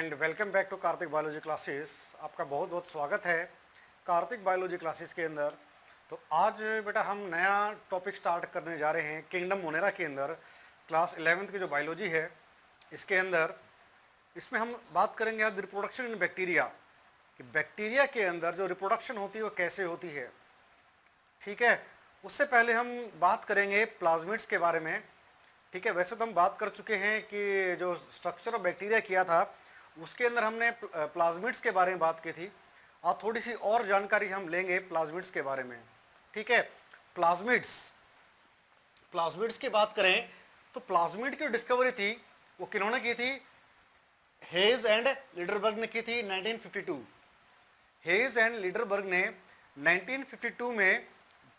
And welcome back to Kartik biology classes. आपका बहुत बहुत स्वागत है कार्तिक बायोलॉजी क्लासेस के अंदर। तो आज बेटा हम नया टॉपिक स्टार्ट करने जा रहे हैं किंगडम मोनेरा के अंदर। क्लास 11th की जो बायोलॉजी है इसके अंदर इसमें हम बात करेंगे आज रिप्रोडक्शन इन बैक्टीरिया, कि बैक्टीरिया के अंदर जो रिप्रोडक्शन होती है वो कैसे होती है। ठीक है, उससे पहले हम बात करेंगे प्लाज्मिड्स के बारे में। ठीक है, वैसे तो हम बात कर चुके हैं कि जो स्ट्रक्चर ऑफ बैक्टीरिया किया था उसके अंदर हमने प्लाज्मिड्स के बारे में बात की थी। आज थोड़ी सी और जानकारी हम लेंगे प्लाज्मिड्स के बारे में। ठीक है, प्लाज्मिड्स की बात करें तो प्लाज्मिड की डिस्कवरी थी वो किन्होंने की थी? हेज एंड लीडरबर्ग ने की थी 1952। हेज एंड लीडरबर्ग ने 1952 में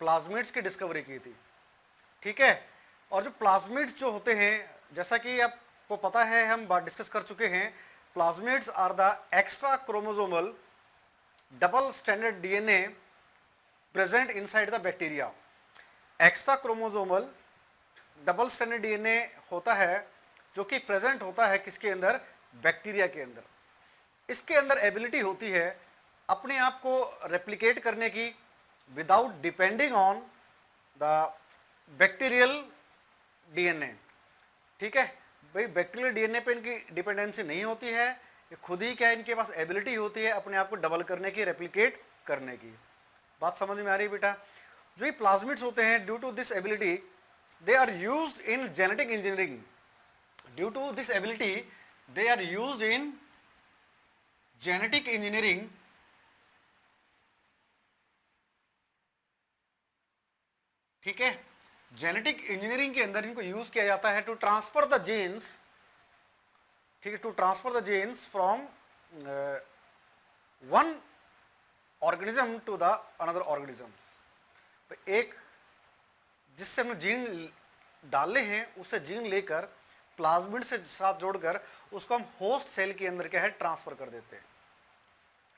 प्लाज्मिड्स की डिस्कवरी की थी। ठीक है, और जो प्लाज्मिड्स जो होते हैं जैसा कि आपको पता है हम बात डिस्कस कर चुके हैं, plasmids are the extra chromosomal double standard DNA present inside the bacteria. Extra chromosomal double standard DNA होता है जो कि प्रेजेंट होता है किसके अंदर? बैक्टीरिया के अंदर। इसके अंदर एबिलिटी होती है अपने आप को रेप्लिकेट करने की without depending on the bacterial DNA. ठीक है भाई, बैक्टीरियल डीएनए पे इनकी डिपेंडेंसी नहीं होती है, ये खुद ही क्या इनके पास एबिलिटी होती है अपने आप को डबल करने की, रेप्लिकेट करने की। बात समझ में आ रही है बेटा? जो ये प्लाज्मिड्स होते हैं due to this ability they are used in genetic engineering. Due to this ability they are used in genetic engineering. ठीक है, जेनेटिक इंजीनियरिंग के अंदर इनको यूज किया जाता है टू ट्रांसफर द जीन्स। ठीक है, to transfer the genes from one organism to the another organism. एक जिससे हमने जीन डाले हैं उससे जीन लेकर प्लाज्मिड से साथ जोड़कर उसको हम होस्ट सेल के अंदर क्या है ट्रांसफर कर देते हैं।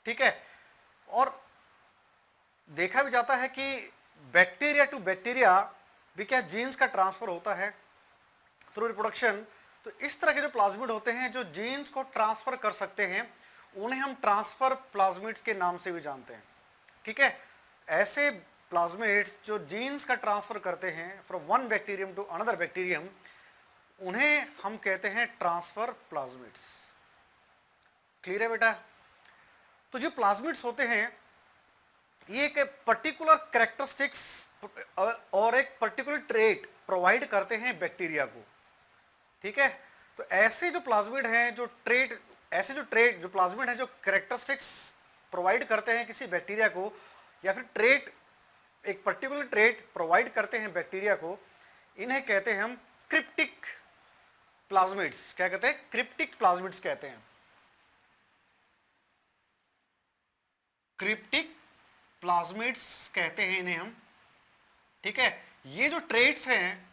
ठीक है, और देखा भी जाता है कि बैक्टीरिया टू बैक्टीरिया भी क्या जीन्स का ट्रांसफर होता है थ्रू रिप्रोडक्शन। तो इस तरह के जो प्लाज्मिड होते हैं जो जीन्स को ट्रांसफर कर सकते हैं उन्हें हम ट्रांसफर प्लाज्मिड्स के नाम से भी जानते हैं। ठीक है, ऐसे प्लाज्मिड्स जो जीन्स का ट्रांसफर करते हैं from one bacterium to another bacterium उन्हें हम कहते हैं ट्रांसफर प्लाज्मिड्स। क्लियर है बेटा? तो जो प्लाज्मिड्स होते हैं ये एक पर्टिकुलर कैरेक्टरिस्टिक्स और एक पर्टिकुलर ट्रेट प्रोवाइड करते हैं बैक्टीरिया को। ठीक है, तो ऐसे जो प्लाज्मिड हैं जो प्लाज्मिड हैं जो कैरेक्टरिस्टिक्स प्रोवाइड करते हैं किसी बैक्टीरिया को, या फिर ट्रेट एक पर्टिकुलर ट्रेट प्रोवाइड करते हैं बैक्टीरिया को, इन्हें कहते हैं हम क्रिप्टिक प्लाज्मिड्स। क्या कहते हैं? क्रिप्टिक प्लाज्मिड्स कहते हैं। क्रिप्टिक प्लाज्मिड्स कहते हैं इन्हें हम। ठीक है, ये जो ट्रेट्स हैं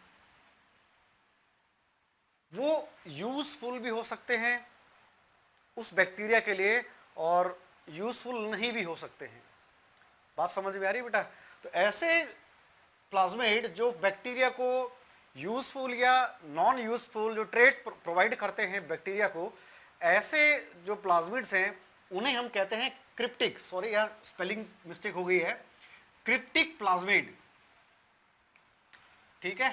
वो यूजफुल भी हो सकते हैं उस बैक्टीरिया के लिए और यूजफुल नहीं भी हो सकते हैं। बात समझ में आ रही है बेटा? तो ऐसे प्लाज्मिड जो बैक्टीरिया को यूजफुल या नॉन यूजफुल जो ट्रेट्स प्रोवाइड करते हैं बैक्टीरिया को, ऐसे जो प्लाज्मिड्स हैं उन्हें हम कहते हैं क्रिप्टिक। सॉरी यार, स्पेलिंग मिस्टेक हो गई है, क्रिप्टिक प्लाज्मिड। ठीक है,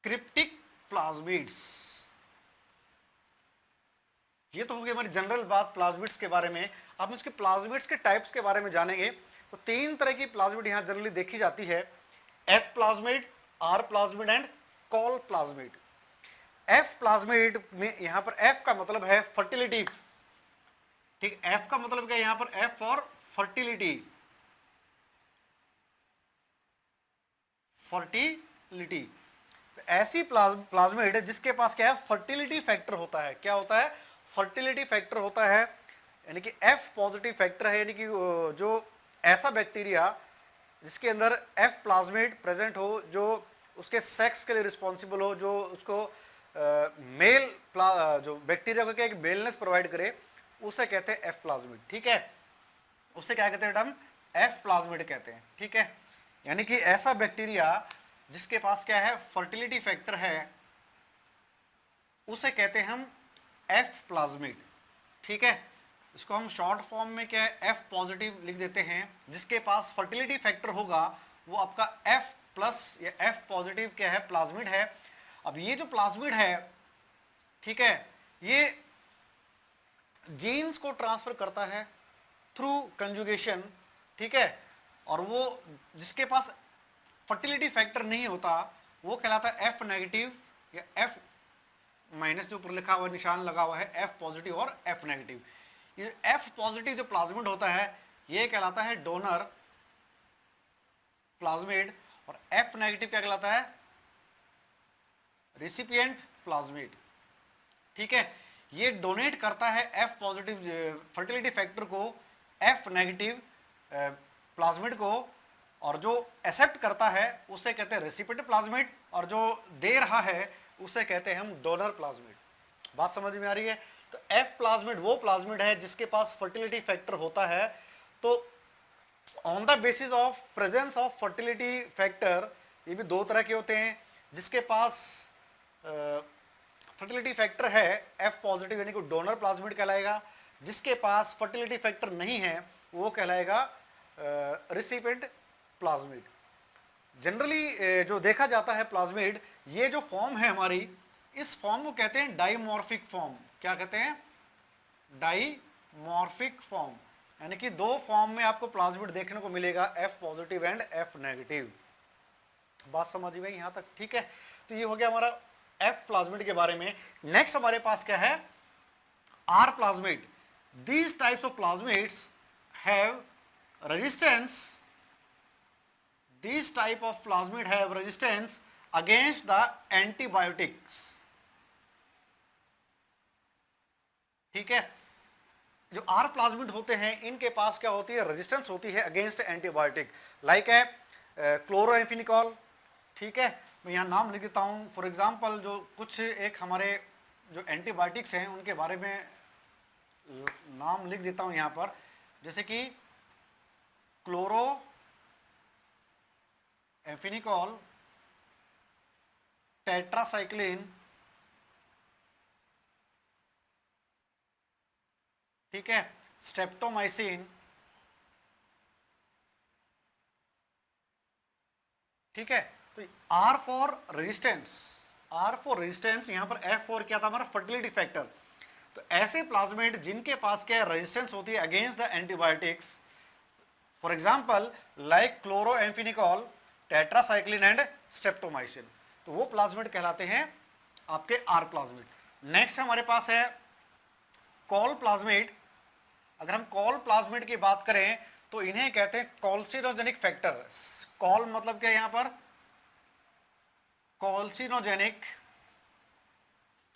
क्रिप्टिक प्लाज्मिड्स। ये तो हो गई हमारी जनरल बात प्लाज्मिड्स के बारे में। अब इसके प्लाज्मिड्स के टाइप्स के बारे में जानेंगे। तो तीन तरह की प्लाज्मिड यहां जनरली देखी जाती है, F plasmid, R plasmid and col plasmid. F plasmid में यहां पर एफ का मतलब है फर्टिलिटी। ठीक, एफ का मतलब क्या है यहां पर? F for fertility. फर्टिलिटी ऐसी प्लाज्मिड जिसके पास क्या है? फर्टिलिटी फैक्टर होता है। क्या होता है? फर्टिलिटी फैक्टर होता है, यानी कि एफ पॉजिटिव फैक्टर है। यानी कि जो ऐसा बैक्टीरिया जिसके अंदर एफ प्लाज्मिड प्रेजेंट हो, जो उसके सेक्स के लिए रिस्पॉन्सिबल हो, जो उसको जो बैक्टीरिया को क्या एक मेलनेस प्रोवाइड करे, उसे कहते हैं एफ प्लाज्मिड। ठीक है, उसे क्या कहते हैं हम? एफ प्लाज्मिड कहते हैं। ठीक है, यानी कि ऐसा बैक्टीरिया जिसके पास क्या है? फर्टिलिटी फैक्टर है, उसे कहते हैं हम एफ प्लाज्मिड। ठीक है, इसको हम शॉर्ट फॉर्म में क्या है एफ पॉजिटिव लिख देते हैं। जिसके पास फर्टिलिटी फैक्टर होगा वो आपका एफ प्लस या एफ पॉजिटिव क्या है प्लाज्मिड है। अब ये जो प्लाज्मिड है, ठीक है, ये जीन्स को ट्रांसफर करता है थ्रू कंजुगेशन। ठीक है, और वो जिसके पास फर्टिलिटी फैक्टर नहीं होता वो कहलाता है एफ नेगेटिव या एफ माइनस, जो ऊपर लिखा हुआ निशान लगा हुआ है एफ पॉजिटिव और एफ नेगेटिव। ये एफ पॉजिटिव जो प्लाज्मिड होता है ये कहलाता है डोनर प्लाज्मिड, और एफ नेगेटिव क्या कहलाता है रिसिपिएंट प्लाज्मिड। ठीक है, ये डोनेट करता है एफ पॉजिटिव फर्टिलिटी फैक्टर को एफ नेगेटिव प्लाज्मिड को, और जो एक्सेप्ट करता है उसे कहते हैं रेसिपिएंट प्लाज्मिड, और जो दे रहा है उसे कहते हैं हम डोनर प्लाज्मिड। बात समझ में आ रही है? तो एफ प्लाज्मिड वो प्लाज्मिड है जिसके पास फर्टिलिटी फैक्टर होता है। तो on the basis of presence of fertility factor, ये भी दो तरह के होते हैं, जिसके पास फर्टिलिटी फैक्टर है एफ पॉजिटिव यानी कि डोनर प्लाज्मिड कहलाएगा, जिसके पास फर्टिलिटी फैक्टर नहीं है वो कहलाएगा रिसिपिएंट प्लाज्मिड। जनरली जो देखा जाता है प्लाज्मिड, ये जो फॉर्म है हमारी, इस फॉर्म को कहते हैं डाइमॉर्फिक फॉर्म। क्या कहते हैं? डाइमॉर्फिक फॉर्म, यानी कि दो फॉर्म में आपको प्लाज्मिड देखने को मिलेगा, F positive and F negative. बात समझ गई यहां तक? ठीक है, तो ये हो गया हमारा एफ प्लाज्मिड के बारे में। नेक्स्ट हमारे पास क्या है? R plasmid. These types of plasmids have resistance, these type of plasmid have resistance against the antibiotics। ठीक है, जो आर प्लाज्मिड होते हैं इनके पास क्या होती है? रेजिस्टेंस होती है अगेंस्ट एंटीबायोटिक, लाइक है क्लोरोएम्फिनिकॉल। ठीक है, मैं यहाँ नाम लिख देता हूँ। फॉर एग्जांपल जो कुछ एक हमारे जो एंटीबायोटिक्स हैं उनके बारे में नाम लिख देता हूँ यहाँ पर, जैसे कि क्लोरो एम्फिनिकॉल, टेट्रासाइक्लिन, ठीक है, स्ट्रेप्टोमाइसिन। ठीक है, तो R for resistance, R for resistance, यहां पर एफ फॉर क्या था हमारा? Fertility factor. तो ऐसे प्लाज्मिड जिनके पास क्या रेजिस्टेंस होती है against the antibiotics, for example like chloramphenicol, tetracycline and streptomycin, तो वो प्लाज्मिड कहलाते हैं आपके आर प्लाज्मिड। नेक्स्ट हमारे पास है कॉल प्लाज्मिड। अगर हम कॉल प्लाज्मिड की बात करें तो इन्हें कहते हैं कॉल्सिनोजेनिक फैक्टर। कॉल मतलब क्या यहां पर? कॉल्सिनोजेनिक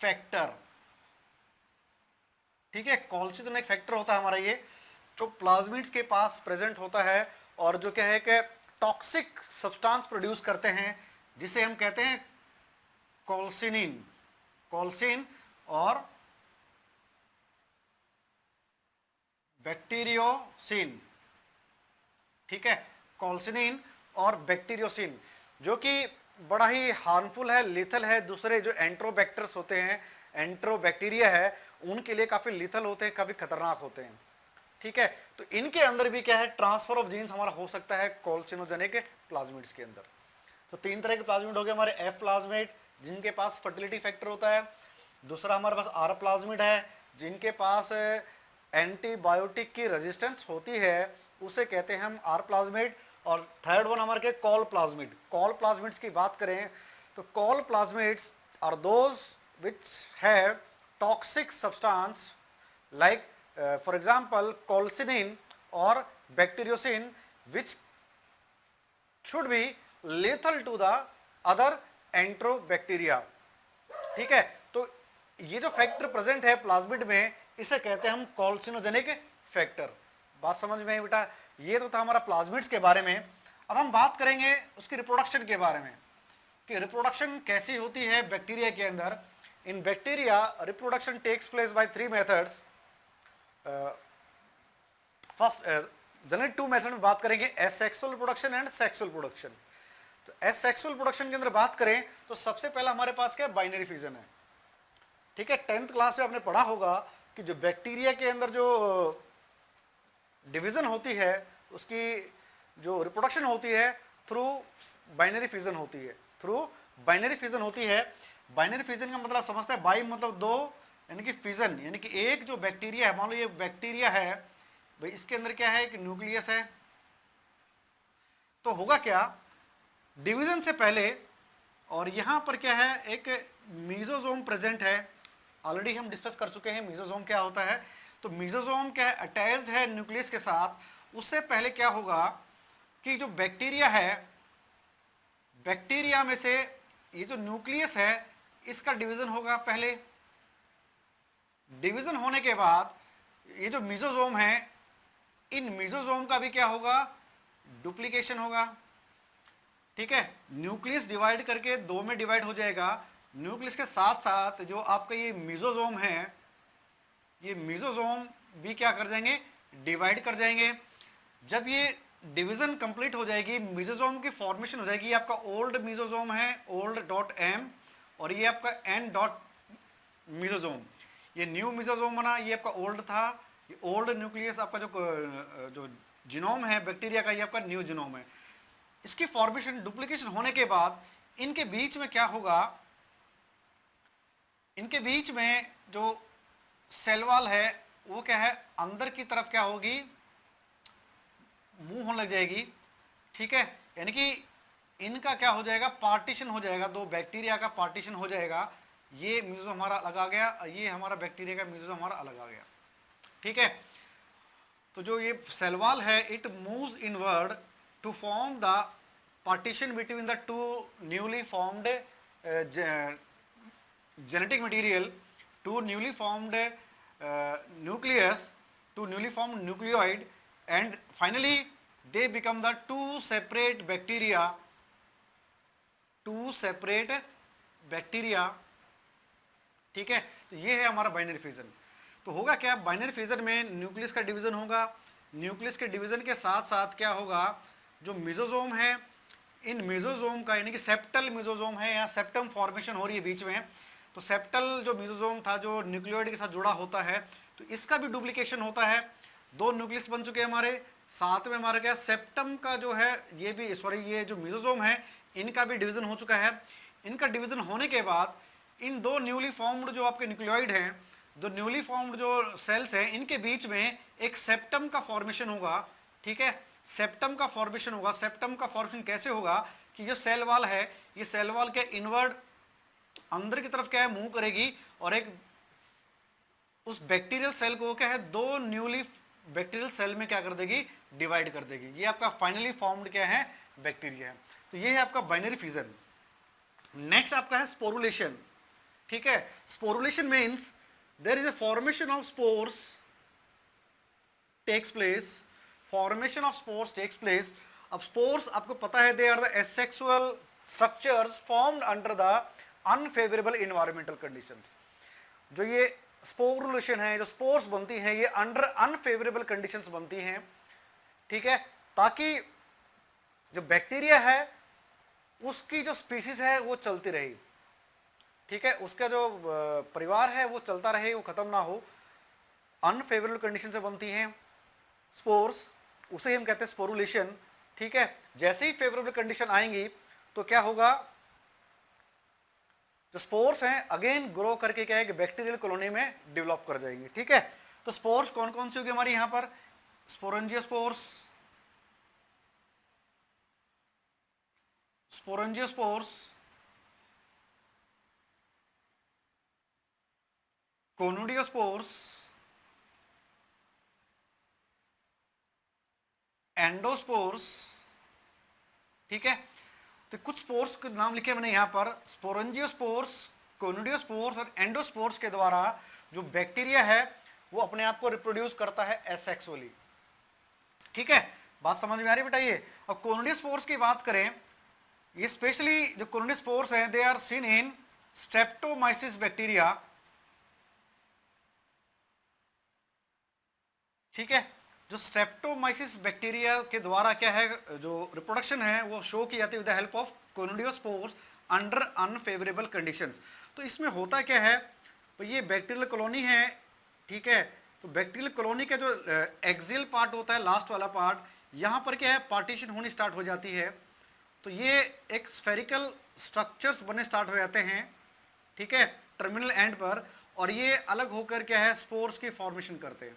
फैक्टर। ठीक है, कॉल्सिनोजेनिक फैक्टर होता है हमारा ये, जो प्लाज्मिड्स के पास प्रेजेंट होता है और जो क्या है कि टॉक्सिक सब्सटेंस प्रोड्यूस करते हैं, जिसे हम कहते हैं कॉल्सिनिन, कॉल्सिन और बैक्टीरियोसिन। ठीक है, कॉल्सिनिन और बैक्टीरियोसिन, जो कि बड़ा ही हार्मफुल है, लिथल है। दूसरे जो एंट्रोबैक्टर्स होते हैं, एंट्रोबैक्टीरिया है, उनके लिए काफी लिथल होते हैं, काफी खतरनाक होते हैं। ठीक है, तो इनके अंदर भी क्या है? ट्रांसफर ऑफ जीन्स हमारा हो सकता है कॉल्सिनोजेनिक प्लाज्मिड्स के अंदर। तो तीन तरह के प्लाज्मिड हो गए हमारे, एफ प्लाज्मिड जिनके पास फर्टिलिटी फैक्टर होता है, दूसरा हमारे पास आर प्लाज्मिड है जिनके पास एंटीबायोटिक की रेजिस्टेंस होती है, उसे कहते हैं हम आर प्लाज्मिड, और थर्ड वन हमारे के कॉल प्लाज्मिड। कॉल प्लाज्मिड्स की बात करें तो col plasmids are those which have toxic substance like for example colcinin or bacteriocin which should be lethal to the other enterobacteria। ठीक है, तो ये जो फैक्टर प्रेजेंट है प्लाज्मिड में इसे कहते हैं हम कॉल्सिनोजेनिक फैक्टर। बात समझ में आई बेटा? ये तो था हमारा प्लाज्मिड्स के बारे में। अब हम बात करेंगे उसकी रिप्रोडक्शन के बारे में कि रिप्रोडक्शन कैसी होती है बैक्टीरिया के अंदर। In bacteria reproduction takes place by three methods. First generally two method में बात करेंगे, asexual reproduction and sexual reproduction. तो एसेक्सुअल रिप्रोडक्शन के अंदर बात करें तो सबसे पहला हमारे पास क्या है? बाइनरी फिजन है। ठीक है, 10th क्लास में आपने पढ़ा होगा कि जो बैक्टीरिया के अंदर जो डिवीजन होती है, उसकी जो रिप्रोडक्शन होती है थ्रू बाइनरी फिजन होती है, थ्रू बाइनरी फिजन होती है। बाइनरी फिजन का मतलब समझते हैं, बाई मतलब दो, यानी कि फिजन, यानी कि एक जो बैक्टीरिया है, मान लो ये बैक्टीरिया है भाई, इसके अंदर क्या है, एक न्यूक्लियस है, तो होगा क्या, डिवीजन से पहले, और यहां पर क्या है, एक मीजोजोम प्रेजेंट है। ऑलरेडी हम डिस्कस कर चुके हैं मीजोजोम क्या होता है। तो मीजोजोम क्या है, अटैच्ड है न्यूक्लियस के साथ। उससे पहले क्या होगा कि जो बैक्टीरिया है, बैक्टीरिया में से ये जो न्यूक्लियस है इसका डिवीजन होगा पहले। डिवीजन होने के बाद ये जो मीजोजोम है, इन मीजोजोम का भी क्या होगा, डुप्लीकेशन होगा। ठीक है, न्यूक्लियस डिवाइड करके दो में डिवाइड हो जाएगा। न्यूक्लियस के साथ साथ जो आपका ये मीजोजोम है, ये मीजोजोम भी क्या कर जाएंगे, डिवाइड कर जाएंगे। जब ये डिवीजन कंप्लीट हो जाएगी, मीजोजोम की फॉर्मेशन हो जाएगी। ये आपका ओल्ड मीजोजोम है, ओल्ड डॉट एम, और ये आपका एन डॉट मीजोजोम। ये न्यू मीजोजोम बना, ये आपका ओल्ड था। ये ओल्ड न्यूक्लियस आपका जो जीनोम है बैक्टीरिया का, ये आपका न्यू जीनोम है। इसकी फॉर्मेशन, डुप्लीकेशन होने के बाद इनके बीच में क्या होगा, इनके बीच में जो सेल वॉल है वो क्या है, अंदर की तरफ क्या होगी, मूव होने लग जाएगी। ठीक है, यानी कि इनका क्या हो जाएगा, पार्टीशन हो जाएगा, दो बैक्टीरिया का पार्टीशन हो जाएगा। ये मीजोजोम हमारा अलग आ गया, ये हमारा बैक्टीरिया का मीजोजोम हमारा अलग आ गया। ठीक है, तो जो ये सेल वॉल है, it moves inward to form the partition between the two newly formed genetic material, two newly formed nucleus, two newly formed nucleoid, and finally they become the two separate bacteria, two separate bacteria। ठीक है, तो ये है हमारा binary fission. तो होगा क्या, binary fission में न्यूक्लियस का डिवीजन होगा। न्यूक्लियस के डिवीजन के साथ साथ क्या होगा, जो मीजोजोम है, इन मीजोजोम का, यानी कि सेप्टल मीजोजोम है, यहाँ सेप्टम फॉर्मेशन हो रही है बीच में। तो सेप्टल जो मीजोजोम था, जो न्यूक्लियोइड के साथ जुड़ा होता है, तो इसका भी डुप्लीकेशन होता है। दो न्यूक्लियस बन चुके हैं हमारे, साथ में हमारा क्या, सेप्टम का जो है, ये भी सॉरी, ये जो मीजोजोम है इनका भी डिवीजन हो चुका है। इनका डिवीजन होने के बाद इन दो न्यूली फॉर्म्ड जो आपके न्यूक्लियोइड हैं, दो न्यूली फॉर्म्ड जो सेल्स हैं, इनके बीच में एक सेप्टम का फॉर्मेशन होगा। ठीक है, सेप्टम का फॉर्मेशन होगा। सेप्टम का फॉर्मेशन कैसे होगा कि जो सेल वॉल है, ये सेल वॉल के इनवर्ड अंदर की तरफ क्या है, मूव करेगी, और एक उस बैक्टीरियल सेल को क्या है, दो न्यूली बैक्टीरियल सेल में क्या कर देगी, डिवाइड कर देगी। ये आपका फाइनली फॉर्म्ड क्या है, बैक्टीरिया है। तो ये है आपका बाइनरी फिजन। नेक्स्ट आपका है स्पोरुलेशन। ठीक है, sporulation means there is a formation of spores takes place. Formation of spores takes place. अब स्पोर्स आपको पता है, they are the asexual structures formed under the unfavourable environmental conditions. जो ये स्पोरुलेशन है, जो स्पोर्स बनती हैं, ये अंडर अनफेवरेबल कंडीशंस बनती हैं। ठीक है, ताकि जो बैक्टीरिया है उसकी जो स्पीसीज है वो चलती रहे। ठीक है, उसका जो परिवार है वो चलता रहे, वो खत्म ना हो। अनफेवरेबल कंडीशन से बनती हैं स्पोर्स, उसे हम कहते हैं स्पोरुलेशन। ठीक है, जैसे ही फेवरेबल कंडीशन आएंगी तो क्या होगा, जो स्पोर्स हैं अगेन ग्रो करके क्या है कि बैक्टीरियल कॉलोनी में डेवलप कर जाएंगे। ठीक है, तो स्पोर्स कौन कौन सी होगी हमारी यहां पर, स्पोरेंजियोस्पोर्स, स्पोरेंजियोस्पोर्स, कोनुडियोस्पोर्स, एंडोस्पोर्स। ठीक है, तो कुछ स्पोर्स के नाम लिखे मैंने यहां पर, स्पोरेंजियोस्पोर्स, कोनुडियोस्पोर्स और एंडोस्पोर्स के द्वारा जो बैक्टीरिया है वो अपने आप को रिप्रोड्यूस करता है एसेक्सुअली। ठीक है, बात समझ में आ रही है बताइए। अब कोनुडियोस्पोर्स की बात करें, ये स्पेशली जो कोनुडियोस्पोर्स हैं, they are seen in Streptomyces bacteria. ठीक है, जो स्ट्रेप्टोमाइसिस बैक्टीरिया के द्वारा क्या है, जो रिप्रोडक्शन है वो शो की जाती है with the help of conidiospores under unfavourable conditions. तो इसमें होता क्या है, तो ये बैक्टीरियल कॉलोनी है, ठीक है। तो बैक्टीरियल कॉलोनी का जो एक्सियल पार्ट होता है, लास्ट वाला पार्ट, यहाँ पर क्या है, पार्टीशन होनी स्टार्ट हो जाती है। तो ये एक स्फेरिकल स्ट्रक्चर्स बनने स्टार्ट हो जाते हैं, ठीक है, टर्मिनल एंड पर, और ये अलग होकर क्या है, स्पोर्स की फॉर्मेशन करते हैं,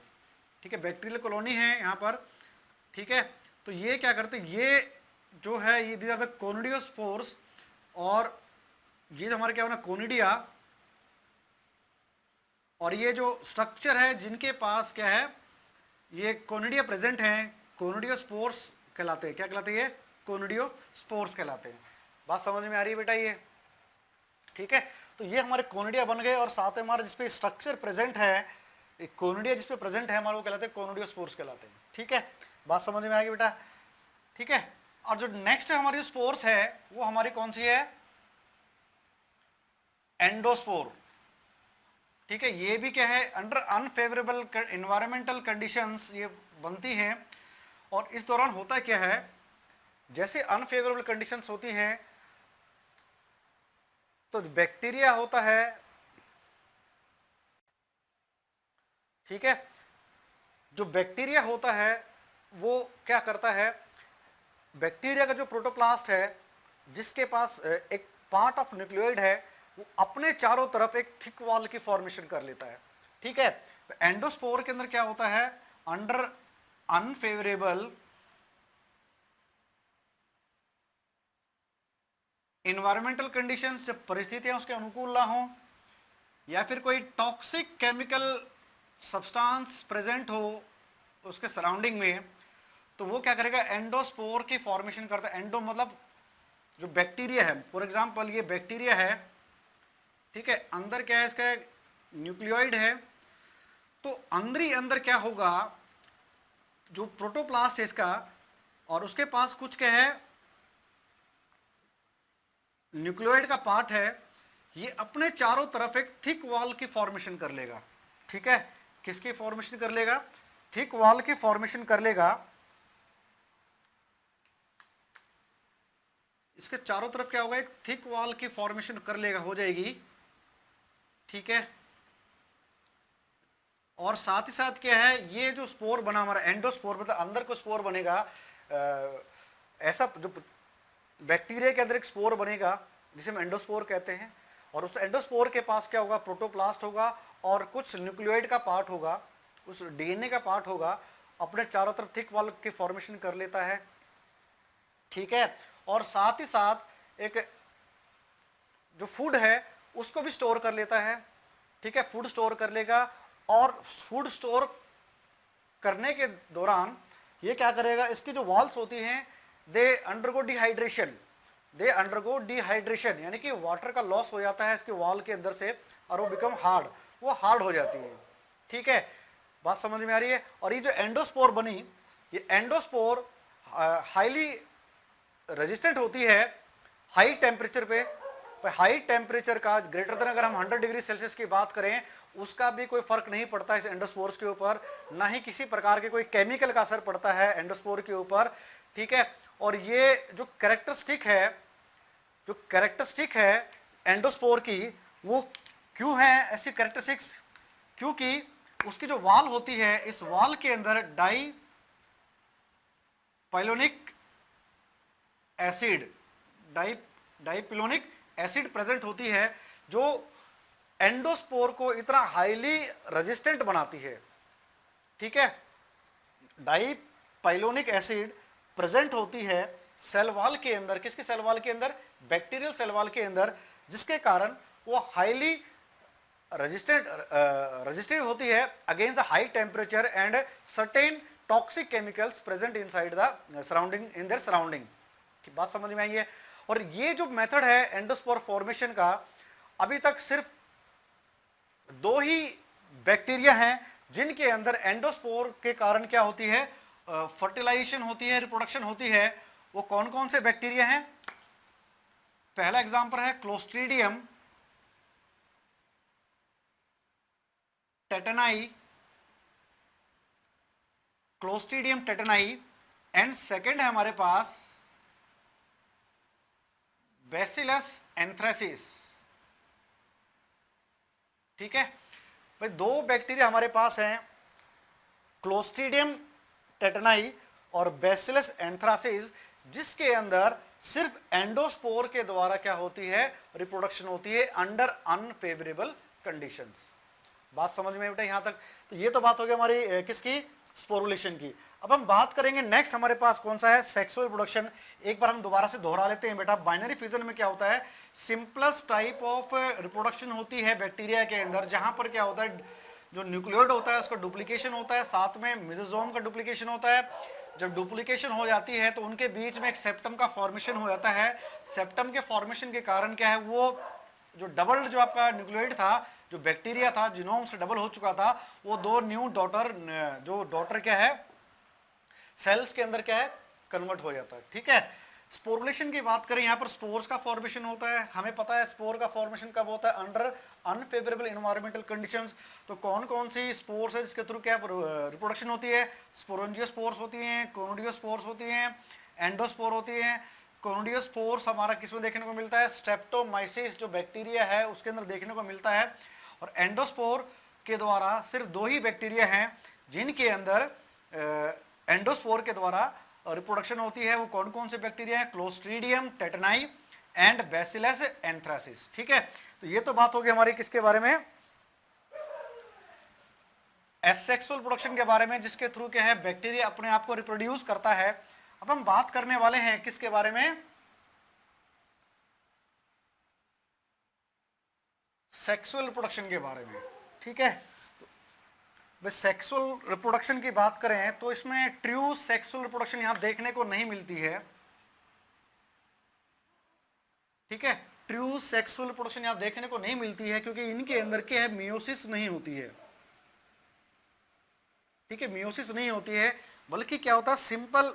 ठीक है। बैक्टीरियल कॉलोनी है यहाँ पर, ठीक है। तो ये क्या करते हैं, ये जो है ये दीज आर द कोनिडियोस्पोर्स, और ये जो हमारे क्या होना कोनिडिया, और ये जो स्ट्रक्चर है जिनके पास क्या है, ये कोनिडिया प्रेजेंट हैं, कोनिडियोस्पोर्स कहलाते हैं। क्या कहलाते हैं, ये कोनिडियोस्पोर्स कहलाते हैं। बात समझ में आ रही है बेटा ये, ठीक है। तो ये हमारे कोनिडिया बन गए, और साथ में हमारे जिसपे स्ट्रक्चर प्रेजेंट है, एक कोनिडिया जिसपे प्रेजेंट है हमारे, वो कहलाते हैं कोनिडियोस्पोर्स कहलाते हैं, ठीक है। बात समझ में आ गई बेटा, ठीक है। और जो नेक्स्ट हमारी स्पोर्स है वो हमारी कौन सी है, एंडोस्पोर, ठीक है। ये भी क्या है, अंडर अनफेवरेबल एनवायरमेंटल कंडीशंस ये बनती हैं। और इस दौरान होता क्या है, जैसे अनफेवरेबल कंडीशंस होती हैं तो बैक्टीरिया होता है, ठीक है। जो बैक्टीरिया होता है वो क्या करता है, बैक्टीरिया का जो प्रोटोप्लास्ट है जिसके पास एक पार्ट ऑफ न्यूक्लियोइड है, वो अपने चारों तरफ एक थिक वॉल की फॉर्मेशन कर लेता है, ठीक है। तो एंडोस्पोर के अंदर क्या होता है, अंडर अनफेवरेबल इन्वायरमेंटल कंडीशंस, जब परिस्थितियां उसके अनुकूल ना हो, या फिर कोई टॉक्सिक केमिकल सब्सटेंस प्रेजेंट हो उसके सराउंडिंग में, तो वो क्या करेगा, एंडोस्पोर की फॉर्मेशन करता है। एंडो मतलब जो बैक्टीरिया है, फॉर एग्जांपल ये बैक्टीरिया है, ठीक है, अंदर क्या है, इसका न्यूक्लियोइड है। तो अंदर ही अंदर क्या होगा, जो प्रोटोप्लास्ट है इसका, और उसके पास कुछ क्या है, न्यूक्लियोइड का पार्ट है, ये अपने चारों तरफ एक थिक वॉल की फॉर्मेशन कर लेगा, ठीक है। किसकी फॉर्मेशन कर लेगा, थिक वॉल की फॉर्मेशन कर लेगा। इसके चारों तरफ क्या होगा, एक थिक वॉल की फॉर्मेशन कर लेगा, हो जाएगी, ठीक है। और साथ ही साथ क्या है, ये जो स्पोर बना हमारा एंडोस्पोर, मतलब अंदर को स्पोर बनेगा, ऐसा जो बैक्टीरिया के अंदर एक स्पोर बनेगा जिसे हम एंडोस्पोर कहते हैं। और उस एंडोस्पोर के पास क्या होगा, प्रोटोप्लास्ट होगा, और कुछ न्यूक्लियोइड का पार्ट होगा, उस डीएनए का पार्ट होगा, अपने चारों तरफ थिक वॉल की फॉर्मेशन कर लेता है, ठीक है। और साथ ही साथ एक जो फूड है उसको भी स्टोर कर लेता है, ठीक है, फूड स्टोर कर लेगा। और फूड स्टोर करने के दौरान ये क्या करेगा, इसकी जो वॉल्स होती हैं, दे अंडरगो डिहाइड्रेशन, यानी कि वाटर का लॉस हो जाता है इसके वॉल के अंदर से, और वो बिकम हार्ड, वो हार्ड हो जाती है, ठीक है। बात समझ में आ रही है। और ये जो एंडोस्पोर बनी, ये एंडोस्पोर हाईली रेजिस्टेंट होती है हाई टेम्परेचर पे। हाई टेम्परेचर का ग्रेटर देन, अगर हम 100 डिग्री सेल्सियस की बात करें, उसका भी कोई फर्क नहीं पड़ता इस एंडोस्पोर्स के ऊपर, ना ही किसी प्रकार के कोई केमिकल का असर पड़ता है एंडोस्पोर के ऊपर, ठीक है। और ये जो कैरेक्टरिस्टिक है एंडोस्पोर की, वो क्यों है ऐसी कैरेक्टरिस्टिक्स, क्योंकि उसकी जो वॉल होती है, इस वॉल के अंदर डाइपिलोनिक एसिड प्रेजेंट होती है, जो एंडोस्पोर को इतना हाईली रेजिस्टेंट बनाती है, ठीक है। डाइपिलोनिक एसिड प्रेजेंट होती है सेल वॉल के अंदर, किसके सेल वॉल के अंदर, बैक्टीरियल सेल वॉल के अंदर, जिसके कारण वो हाईली रेजिस्टिव होती है against the high temperature and certain toxic chemicals present inside the surrounding, in their surrounding. की बात समझ में आई है। और ये जो मेथड है एंडोस्पोर फॉर्मेशन का, अभी तक सिर्फ 2 ही बैक्टीरिया हैं जिनके अंदर एंडोस्पोर के कारण क्या होती है, फर्टिलाइजेशन होती है, रिप्रोडक्शन होती है। वो कौन कौन से बैक्टीरिया हैं, पहला एग्जांपल है क्लोस्ट्रीडियम टेटनाई, एंड सेकंड है हमारे पास बैसिलस एंथ्रेसिस, ठीक है भाई, दो बैक्टीरिया हमारे पास हैं, क्लोस्ट्रीडियम टेटनाई और बैसिलस एंथ्रासिस, जिसके अंदर सिर्फ एंडोस्पोर के द्वारा क्या होती है, रिप्रोडक्शन होती है अंडर अनफेवरेबल कंडीशंस। बात समझ में बेटा यहां तक? तो ये तो बात हो गई हमारी किसकी, स्पोरुलेशन की। अब हम बात करेंगे नेक्स्ट हमारे पास कौन सा है, सेक्सुअल रिप्रोडक्शन। एक बार हम दोबारा से दोहरा लेते हैं बेटा। बाइनरी फिजन में क्या होता है, सिंपलेस्ट टाइप ऑफ रिप्रोडक्शन होती है बैक्टीरिया के अंदर, जहां पर क्या होता है, जो न्यूक्लियोइड होता है उसका डुप्लीकेशन होता है, साथ में मेसोसोम का डुप्लीकेशन होता है। जब डुप्लीकेशन हो जाती है तो उनके बीच में एक सेप्टम का फॉर्मेशन हो जाता है। सेप्टम के फॉर्मेशन के कारण क्या है, वो जो डबल जो आपका न्यूक्लियोइड था, जो बैक्टीरिया था, जीनोम से डबल हो चुका था, वो दो न्यू डॉटर, जो डॉटर क्या है सेल्स के अंदर क्या है, कन्वर्ट हो जाता है। ठीक है, स्पोरुलेशन की बात करें, यहाँ पर स्पोर्स का फॉर्मेशन होता है। हमें पता है स्पोर का फॉर्मेशन कब होता है, अंडर अनफेवरेबल एनवायरमेंटल कंडीशंस। तो कौन कौन सी स्पोर्स है जिसके थ्रू क्या रिप्रोडक्शन होती है, स्पोरोंजियोस्पोर्स होती हैं, कोनोडियोस्पोर्स होती हैं, एंडोस्पोर होती हैं। कोनोडियोस्पोर्स हमारा किसमें देखने को मिलता है, स्ट्रेप्टोमाइसिस जो बैक्टीरिया है उसके अंदर देखने को मिलता है। और एंडोस्पोर के द्वारा सिर्फ दो ही बैक्टीरिया हैं जिनके अंदर एंडोस्पोर के द्वारा रिप्रोडक्शन होती है। वो कौन कौन से बैक्टीरिया हैं, क्लोस्ट्रीडियम टेटनाई एंड बैसिलस एंथ्रासिस। ठीक है, तो ये तो बात होगी हमारी किसके बारे में, एसेक्सुअल प्रोडक्शन के बारे में, जिसके थ्रू क्या है बैक्टीरिया अपने आप को रिप्रोड्यूस करता है। अब हम बात करने वाले हैं किसके बारे में, सेक्सुअल रिप्रोडक्शन के बारे में। ठीक है, वे सेक्सुअल रिप्रोडक्शन की बात करें तो इसमें ट्रू सेक्सुअल रिप्रोडक्शन यहां देखने को नहीं मिलती है। ठीक है, ट्रू सेक्सुअल रिप्रोडक्शन यहां देखने को नहीं मिलती है क्योंकि इनके अंदर क्या है, मियोसिस नहीं होती है। ठीक है, मियोसिस नहीं होती है, बल्कि क्या होता है, सिंपल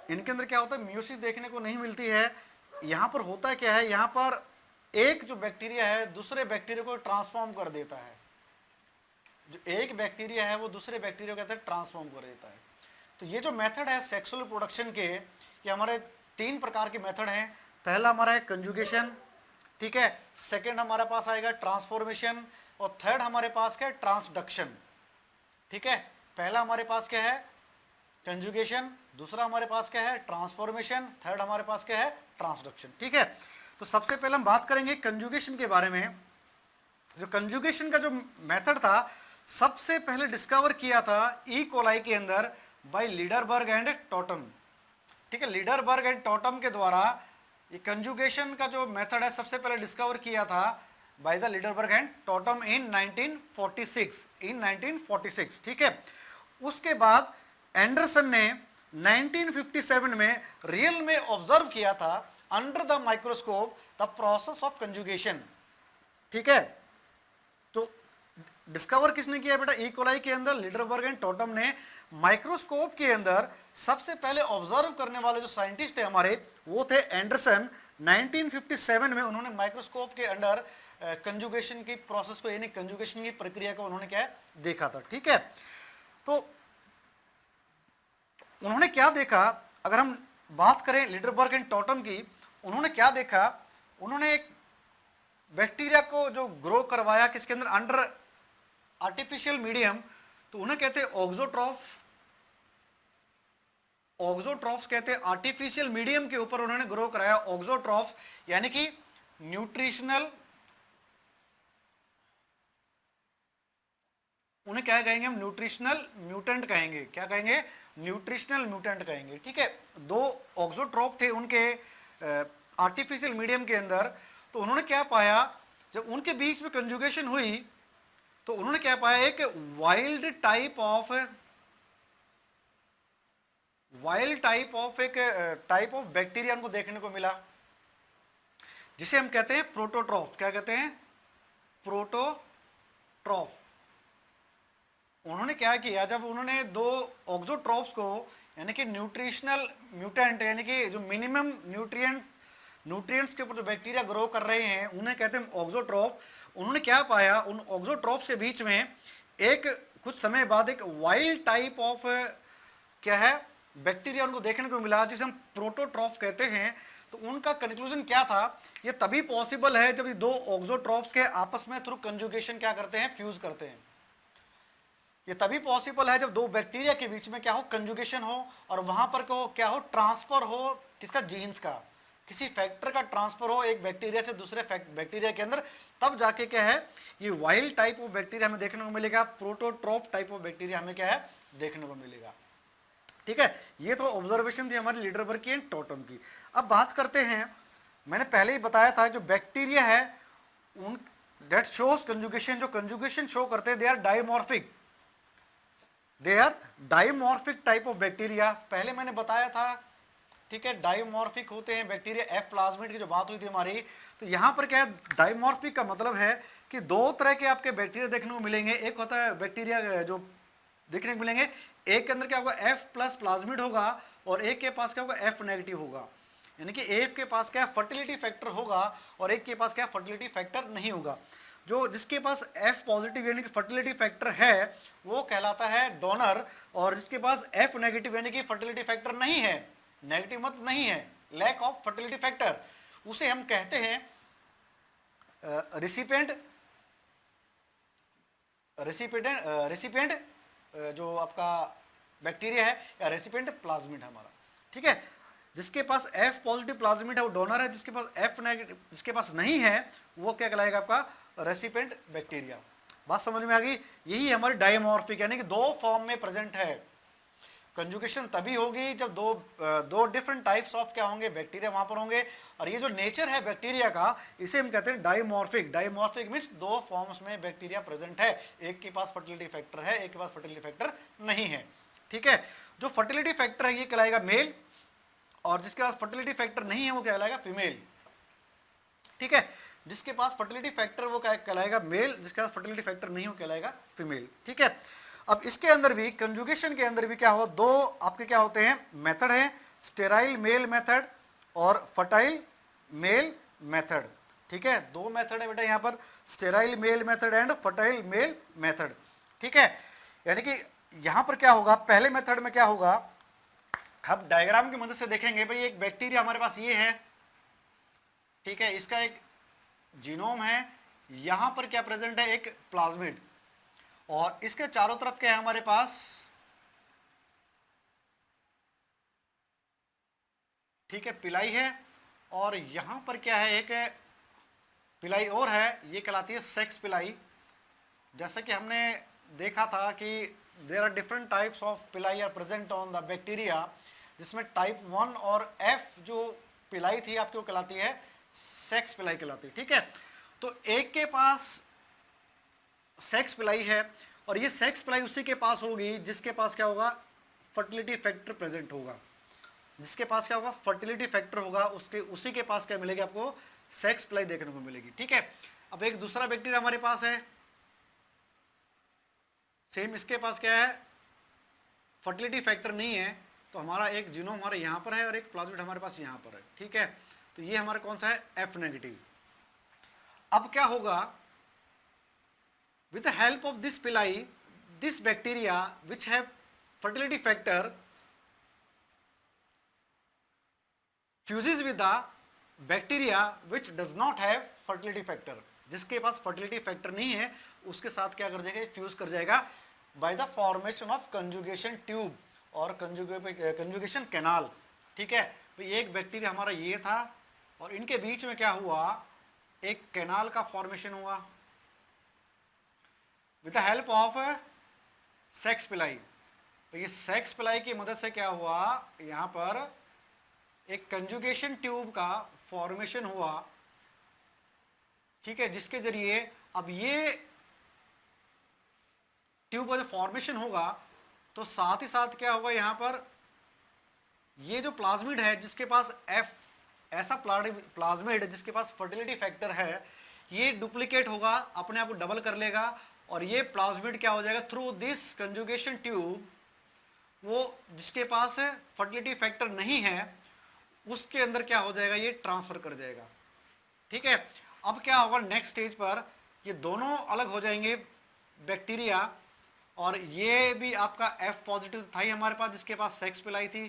इनके अंदर क्या होता है, मियोसिस देखने को नहीं मिलती है। यहां पर होता है क्या है, यहां पर एक जो बैक्टीरिया है दूसरे बैक्टीरिया को ट्रांसफॉर्म कर देता है। जो एक बैक्टीरिया है वो दूसरे बैक्टीरिया को कहते हैं ट्रांसफॉर्म कर देता है। तो ये जो मेथड है सेक्सुअल रिप्रोडक्शन के, ये हमारे तीन प्रकार के मेथड हैं। पहला हमारा है कंजुगेशन, ठीक है, सेकंड हमारे पास आएगा ट्रांसफॉर्मेशन, और थर्ड हमारे पास क्या है, ट्रांसडक्शन। ठीक है, पहला हमारे पास क्या है, कंजुगेशन, दूसरा हमारे पास क्या है, ट्रांसफॉर्मेशन, थर्ड हमारे पास क्या है, ट्रांसडक्शन। ठीक है, तो सबसे पहले हम बात करेंगे कंजुगेशन के बारे में। जो कंजुगेशन का जो मेथड था सबसे पहले डिस्कवर किया था ई कोलाई के अंदर बाय लीडरबर्ग एंड टॉटम। ठीक है, लीडरबर्ग एंड टॉटम के द्वारा ये कंजुगेशन का जो मेथड है सबसे पहले डिस्कवर किया था by the Lederberg and Tatum in 1946। ठीक है, उसके बाद एंडरसन ने 1957 में रियल में ऑब्जर्व किया था under the microscope the process of conjugation. ठीक है, तो डिस्कवर किसने किया बेटा, ई कोलाई के अंदर लीडरबर्ग एंड टॉटम ने। माइक्रोस्कोप के अंदर सबसे पहले ऑब्जर्व करने वाले जो साइंटिस्ट थे हमारे वो थे एंडरसन। 1957 में उन्होंने माइक्रोस्कोप के अंडर कंजुगेशन की प्रोसेस को, यानी कंजुगेशन की प्रक्रिया को उन्होंने क्या देखा था। ठीक है, तो उन्होंने क्या देखा, अगर हम बात करें लीडरबर्ग एंड टॉटम की, उन्होंने क्या देखा, उन्होंने एक बैक्टीरिया को जो ग्रो करवाया किसके अंदर, अंडर आर्टिफिशियल मीडियम, तो उन्हें कहते हैं ऑक्सोट्रॉफ। ऑक्सोट्रॉफ्स कहते हैं आर्टिफिशियल मीडियम के ऊपर उन्होंने ग्रो कराया ऑक्सोट्रॉफ, यानी कि न्यूट्रिशनल, उन्हें क्या कहेंगे हम, न्यूट्रिशनल म्यूटेंट कहेंगे। क्या कहेंगे, न्यूट्रिशनल म्यूटेंट कहेंगे। ठीक है, दो ऑक्सोट्रॉप थे उनके आर्टिफिशियल मीडियम के अंदर, तो उन्होंने क्या पाया, जब उनके बीच में कंजुगेशन हुई तो उन्होंने क्या पाया, एक वाइल्ड टाइप ऑफ एक टाइप ऑफ बैक्टीरिया उनको देखने को मिला, जिसे हम कहते हैं प्रोटोट्रॉफ। क्या कहते हैं, प्रोटोट्रॉफ। उन्होंने क्या किया, जब उन्होंने दो ऑक्सोट्रॉप्स को, यानी कि न्यूट्रिशनल म्यूटेंट, यानी कि जो मिनिमम न्यूट्रिएंट्स के ऊपर जो बैक्टीरिया ग्रो कर रहे हैं उन्हें कहते हैं ऑक्सोट्रॉप। उन्होंने क्या पाया, उन ऑक्सोट्रॉप्स के बीच में एक कुछ समय बाद एक वाइल्ड टाइप ऑफ क्या है बैक्टीरिया उनको देखने को मिला, जिसे हम प्रोटोट्रॉफ कहते हैं। तो उनका कंक्लूजन क्या था, ये तभी पॉसिबल है जब ये दो ऑक्सोट्रॉप्स के आपस में थ्रू कंजुगेशन क्या करते हैं, फ्यूज करते हैं। ये तभी पॉसिबल है जब दो बैक्टीरिया के बीच में क्या हो, कंजुगेशन हो, और वहां पर क्या हो, ट्रांसफर हो किसका, जीन्स का, किसी फैक्टर का ट्रांसफर हो एक बैक्टीरिया से दूसरे बैक्टीरिया के अंदर, तब जाके क्या है, ये वाइल्ड टाइप ऑफ बैक्टीरिया हमें देखने को मिलेगा, प्रोटोट्रॉफ टाइप ऑफ बैक्टीरिया हमें क्या है, देखने को मिलेगा। ठीक है, ये तो ऑब्जर्वेशन थी हमारी लीडरबर्ग की एंड टॉटम की। अब बात करते हैं, मैंने पहले ही बताया था जो बैक्टीरिया है उन दैट शोज कंजुगेशन, जो कंजुगेशन शो करते हैं, they are dimorphic, they are dimorphic type of bacteria, पहले मैंने बताया था। ठीक है, डाइमॉर्फिक होते हैं बैक्टीरिया, एफ प्लाज्मिड की जो बात हुई थी हमारी, तो यहां पर क्या है, डाइमॉर्फिक का मतलब है कि दो तरह के आपके बैक्टीरिया देखने को मिलेंगे। एक होता है बैक्टीरिया जो देखने को मिलेंगे, एक के अंदर क्या होगा, एफ प्लस प्लाज्मिड होगा, और एक के पास क्या होगा, एफ नेगेटिव होगा, यानी कि एफ के पास क्या फर्टिलिटी फैक्टर होगा और एक के पास क्या फर्टिलिटी फैक्टर नहीं होगा। जो जिसके पास एफ पॉजिटिव यानी कि फर्टिलिटी फैक्टर है वो कहलाता है डोनर, और जिसके पास एफ नेगेटिव यानी कि फर्टिलिटी फैक्टर नहीं है, नेगेटिव मतलब नहीं है, लैक ऑफ फर्टिलिटी फैक्टर, उसे हम कहते हैं रिसिपिएंट। रेसिपिएंट जो आपका बैक्टीरिया है या रेसिपिएंट प्लाज्मिड है हमारा। ठीक है, जिसके पास एफ पॉजिटिव प्लाज्मिड है वो डोनर है, जिसके पास एफ नेगेटिव, जिसके पास नहीं है वो क्या कहलाएगा, आपका रेसिपिएंट बैक्टीरिया। बात समझ में आ गई, यही हमारी डायमॉर्फिक यानी कि दो फॉर्म में प्रेजेंट है। कंजुगेशन तभी होगी जब दो डिफरेंट टाइप्स ऑफ क्या होंगे, बैक्टीरिया वहां पर होंगे, और ये जो नेचर है बैक्टीरिया का इसे हम कहते हैं डाइमॉर्फिक। डाइमॉर्फिक मींस दो फॉर्म्स में बैक्टीरिया प्रेजेंट है, एक के पास फर्टिलिटी फैक्टर है, एक के पास फर्टिलिटी फैक्टर नहीं है। ठीक है, जो फर्टिलिटी फैक्टर है ये कहलाएगा मेल, और जिसके पास फर्टिलिटी फैक्टर नहीं है वो कहलाएगा फीमेल। ठीक है, जिसके पास फर्टिलिटी फैक्टर वो कहलाएगा मेल, जिसके पास फर्टिलिटी फैक्टर नहीं हो कहलाएगा फीमेल। ठीक है, अब इसके अंदर भी कंजुगेशन के अंदर भी क्या हो, दो आपके क्या होते हैं मेथड है, स्टेराइल मेल मेथड और फर्टाइल मेल मेथड। ठीक है, दो मेथड है बेटा यहाँ पर, sterile male method and fertile male method. ठीक है, यानी कि यहाँ पर क्या होगा, पहले मेथड में क्या होगा, हम डायग्राम की मदद से देखेंगे। भाई एक बैक्टीरिया हमारे पास ये है, ठीक है, इसका एक जीनोम है, यहां पर क्या प्रेजेंट है, एक प्लाज्मिड, और इसके चारों तरफ क्या है हमारे पास, ठीक है, पिलाई है, और यहां पर क्या है, एक पिलाई और है, ये कहलाती है सेक्स पिलाई। जैसा कि हमने देखा था कि there are different types of pili are present on the bacteria, जिसमें टाइप 1 और एफ जो पिलाई थी आपकी वो कहलाती है सेक्स पिलाई कहलाती है। ठीक है, तो एक के पास सेक्स पिलाई है, और ये सेक्स पिलाई उसी के पास होगी जिसके पास क्या होगा, फर्टिलिटी फैक्टर प्रेजेंट होगा, जिसके पास क्या होगा, फर्टिलिटी फैक्टर होगा, उसके उसी के पास क्या मिलेगी, आपको सेक्स पिलाई देखने को मिलेगी। ठीक है, अब एक दूसरा बैक्टीरिया हमारे पास है, सेम इसके पास क्या है, फर्टिलिटी फैक्टर नहीं है, तो हमारा एक जीनोम हमारे यहां पर है और एक प्लाज्मिड हमारे पास यहां पर है। ठीक है, तो ये हमारा कौन सा है, एफ नेगेटिव। अब क्या होगा, with the help of this pili, this bacteria which have fertility factor fuses with the bacteria which does not have fertility factor, जिसके पास fertility factor नहीं है उसके साथ क्या कर जाएगा, फ्यूज कर जाएगा by the formation of conjugation tube और conjugation canal। ठीक है, तो एक बैक्टीरिया हमारा ये था और इनके बीच में क्या हुआ, एक कैनाल का फॉर्मेशन हुआ with the help of sex पिलाई। तो ये सेक्स पिलाई की मदद से क्या हुआ, यहां पर एक कंजुगेशन ट्यूब का फॉर्मेशन हुआ। ठीक है, जिसके जरिए अब ये ट्यूब का जो फॉर्मेशन होगा तो साथ ही साथ क्या होगा, यहां पर ये जो प्लाज्मिड है जिसके पास एफ, ऐसा प्लाज्मिड जिसके पास फर्टिलिटी फैक्टर है, ये डुप्लीकेट होगा, अपने आप को डबल कर लेगा, और ये प्लाज्मिड क्या हो जाएगा, थ्रू दिस कंजुगेशन ट्यूब, वो जिसके पास फर्टिलिटी फैक्टर नहीं है उसके अंदर क्या हो जाएगा, ये ट्रांसफर कर जाएगा। ठीक है, अब क्या होगा नेक्स्ट स्टेज पर, ये दोनों अलग हो जाएंगे बैक्टीरिया, और ये भी आपका एफ पॉजिटिव था ही हमारे पास जिसके पास सेक्स पिलाई थी,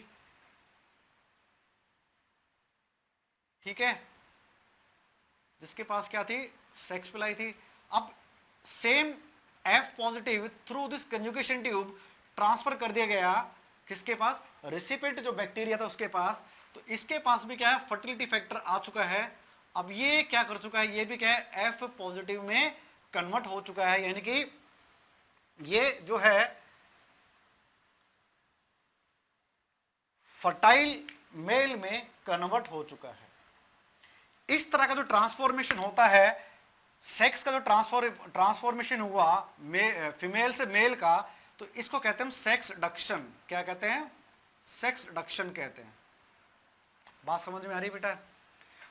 ठीक है, जिसके पास क्या थी, सेक्स पिलाई थी। अब same F positive through this conjugation tube transfer कर दिया गया किसके पास, रेसिपिएंट जो बैक्टीरिया था उसके पास। तो इसके पास भी क्या है, फर्टिलिटी फैक्टर आ चुका है। अब ये क्या कर चुका है, ये भी क्या है, F पॉजिटिव में कन्वर्ट हो चुका है, यानी कि ये जो है फर्टाइल मेल में कन्वर्ट हो चुका है। इस तरह का जो ट्रांसफॉर्मेशन होता है, सेक्स का जो ट्रांसफॉर्मेशन हुआ फीमेल से मेल का, तो इसको कहते हैं सेक्स डक्शन। क्या कहते हैं, सेक्स डक्शन कहते हैं। बात समझ में आ रही बेटा?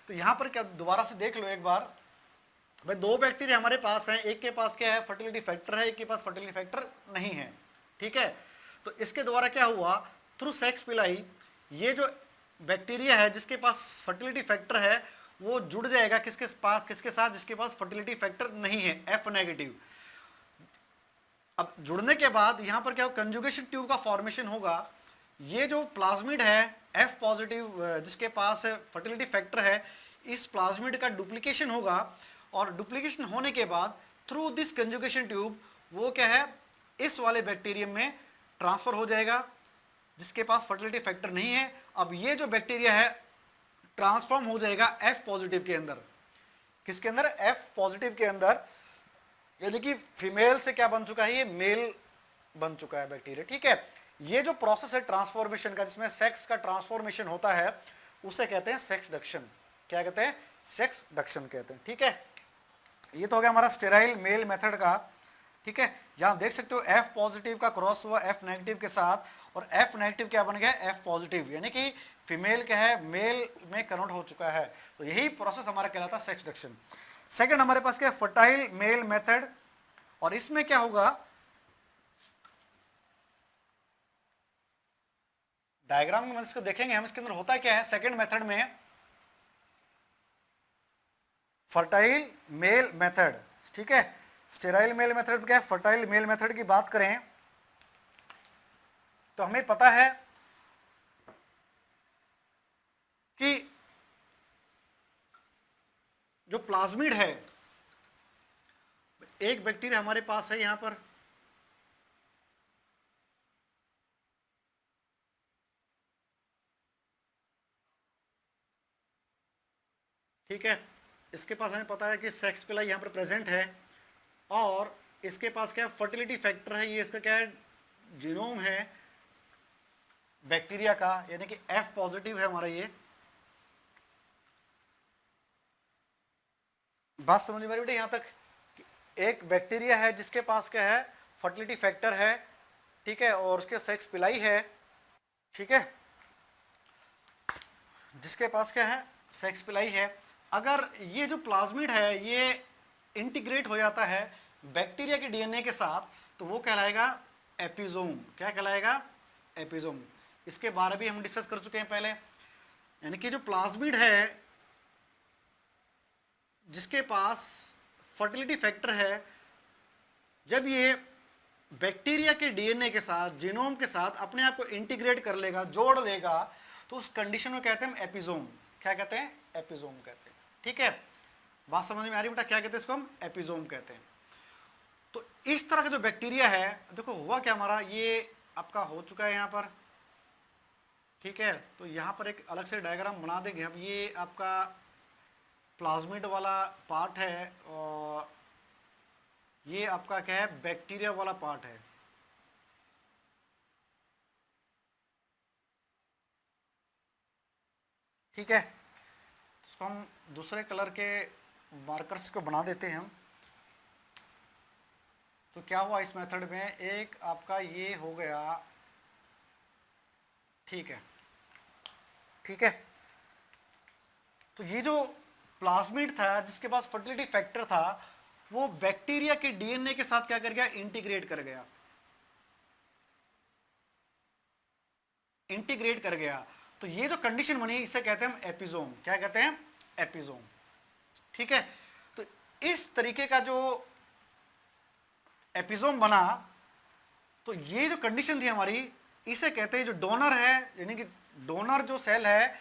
तो यहां पर क्या, दोबारा से देख लो एक बार भाई, दो बैक्टीरिया हमारे पास हैं, एक के पास क्या है, फर्टिलिटी फैक्टर है, एक के पास फर्टिलिटी फैक्टर नहीं है। ठीक है, तो इसके द्वारा क्या हुआ, थ्रू सेक्स पिलाई ये जो बैक्टीरिया है जिसके पास फर्टिलिटी फैक्टर है वो जुड़ जाएगा किसके साथ, जिसके पास फर्टिलिटी फैक्टर नहीं है, F नेगेटिव। अब जुड़ने के बाद यहां पर क्या हो, कंजुगेशन ट्यूब का फॉर्मेशन होगा। ये जो प्लाज्मिड है F पॉजिटिव जिसके पास फर्टिलिटी फैक्टर है, इस प्लाज्मिड का डुप्लीकेशन होगा, और डुप्लीकेशन होने के बाद थ्रू दिस कंजुगेशन ट्यूब वो क्या है, इस वाले बैक्टीरियम में ट्रांसफर हो जाएगा जिसके पास फर्टिलिटी फैक्टर नहीं है। अब ये जो बैक्टीरिया है ट्रांसफॉर्म हो जाएगा F पॉजिटिव के अंदर। किसके अंदर, F पॉजिटिव के अंदर, यानी कि फीमेल से क्या बन चुका है, ये मेल बन चुका है बैक्टीरिया। ठीक है, ये जो प्रोसेस है ट्रांसफॉर्मेशन का, जिसमें सेक्स का ट्रांसफॉर्मेशन होता है, उसे कहते हैं सेक्स डक्शन। क्या कहते हैं, सेक्स डक्शन कहते हैं। ठीक है, ये तो हो गया हमारा स्टेराइल मेल मेथड का। ठीक है, यहां देख सकते हो F पॉजिटिव का क्रॉस हुआ F नेगेटिव के साथ, और F नेगेटिव क्या बन गया, F पॉजिटिव, यानी कि फीमेल क्या है, मेल में कन्वर्ट हो चुका है। तो यही प्रोसेस हमारा कहलाता है सेक्स डक्शन। सेकंड हमारे पास क्या है, फर्टाइल मेल मेथड, और इसमें क्या होगा, डायग्राम में इसको देखेंगे हम, इसके अंदर होता क्या है। सेकंड मेथड में फर्टाइल मेल मेथड, ठीक है, स्टेराइल मेल मेथड क्या है, फर्टाइल मेल मेथड की बात करें तो हमें पता है कि जो प्लाज्मिड है, एक बैक्टीरिया हमारे पास है यहां पर, ठीक है, इसके पास हमें पता है कि सेक्स पिलाई यहां पर प्रेजेंट है, और इसके पास क्या है, फर्टिलिटी फैक्टर है, ये इसका क्या है, जीनोम है बैक्टीरिया का, यानी कि F पॉजिटिव है हमारा ये। बात समझ में आ रही बेटे यहां तक, एक बैक्टीरिया है जिसके पास क्या है, फर्टिलिटी फैक्टर है, ठीक है, और उसके सेक्स पिलाई है, ठीक है, जिसके पास क्या है, सेक्स पिलाई है। अगर ये जो प्लाज्मिड है ये इंटीग्रेट हो जाता है बैक्टीरिया के डीएनए के साथ, तो वो कहलाएगा एपिजोम। क्या कहलाएगा, एपिजोम। इसके बारे में हम डिस्कस कर चुके हैं पहले, यानी कि जो प्लाज्मिड है जिसके पास फर्टिलिटी फैक्टर है, जब ये बैक्टीरिया के डीएनए के साथ, जीनोम के साथ अपने आप को इंटीग्रेट कर लेगा, जोड़ लेगा, तो उस कंडीशन में कहते हैं हम एपिजोम। क्या कहते हैं, एपिजोम कहते हैं। ठीक है, बात समझ में आ रही बेटा, क्या कहते हैं इसको हम, एपिजोम कहते हैं। तो इस तरह का जो बैक्टीरिया है, देखो हुआ क्या हमारा, ये आपका हो चुका है यहाँ पर, ठीक है, तो यहाँ पर एक अलग से डायग्राम बना देंगे हम। ये आपका प्लाज्मिड वाला पार्ट है, और ये आपका क्या है, बैक्टीरिया वाला पार्ट है। ठीक है, इसको हम दूसरे कलर के मार्कर्स को बना देते हैं हम। तो क्या हुआ इस मेथड में, एक आपका ये हो गया, ठीक है, ठीक है, तो ये जो प्लाज्मिड था जिसके पास फर्टिलिटी फैक्टर था, वो बैक्टीरिया के डीएनए के साथ क्या कर गया, इंटीग्रेट कर गया, इंटीग्रेट कर गया। तो ये जो कंडीशन बनी इसे कहते हैं हम एपिजोम। क्या कहते हैं, एपिजोम। ठीक है, तो इस तरीके का जो एपिजोम बना, तो ये जो कंडीशन थी हमारी, इसे कहते हैं, जो डोनर है, यानी कि डोनर जो सेल है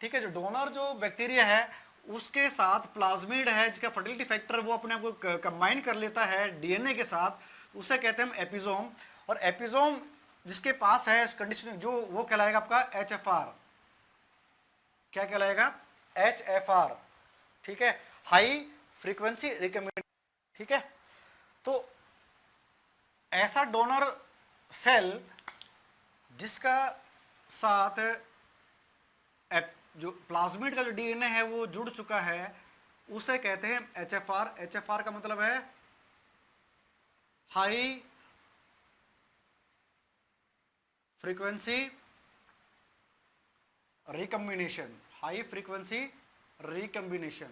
ठीक है, जो डोनर जो बैक्टीरिया है उसके साथ प्लाज्मिड है जिसका फर्टिलिटी फैक्टर वो अपने आप को कंबाइन कर लेता है डीएनए के साथ, उसे कहते हैं हम एपिजोम। और एपिजोम जिसके पास है इस कंडीशन जो वो कहलाएगा आपका एचएफआर। क्या कहलाएगा? एचएफआर। ठीक है, हाई फ्रीक्वेंसी रिकमेंड। ठीक है, तो ऐसा डोनर सेल जिसका साथ जो प्लाज्मिड का जो डीएनए है वो जुड़ चुका है उसे कहते हैं एचएफआर। एचएफआर का मतलब है high frequency recombination. High frequency recombination,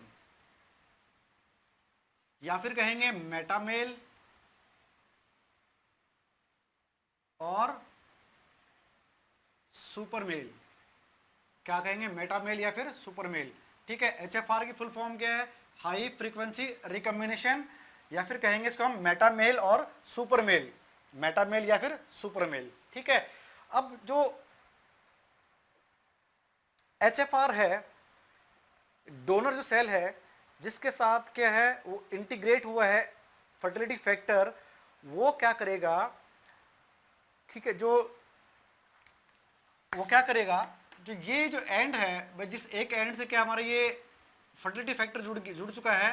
या फिर कहेंगे मेटामेल और सुपरमेल। क्या कहेंगे? मेटामेल या फिर सुपरमेल। ठीक है, एचएफआर की फुल फॉर्म क्या है? हाई फ्रीक्वेंसी रिकम्बिनेशन, या फिर कहेंगे इसको हम मेटामेल और सुपरमेल। मेटामेल या फिर सुपरमेल। ठीक है, अब जो एचएफआर है, डोनर जो सेल है जिसके साथ क्या है वो इंटीग्रेट हुआ है फर्टिलिटी फैक्टर, वो क्या करेगा? ठीक है, जो वो क्या करेगा, जो ये जो एंड है, जिस एक एंड से क्या हमारा ये फर्टिलिटी फैक्टर जुड़ चुका है,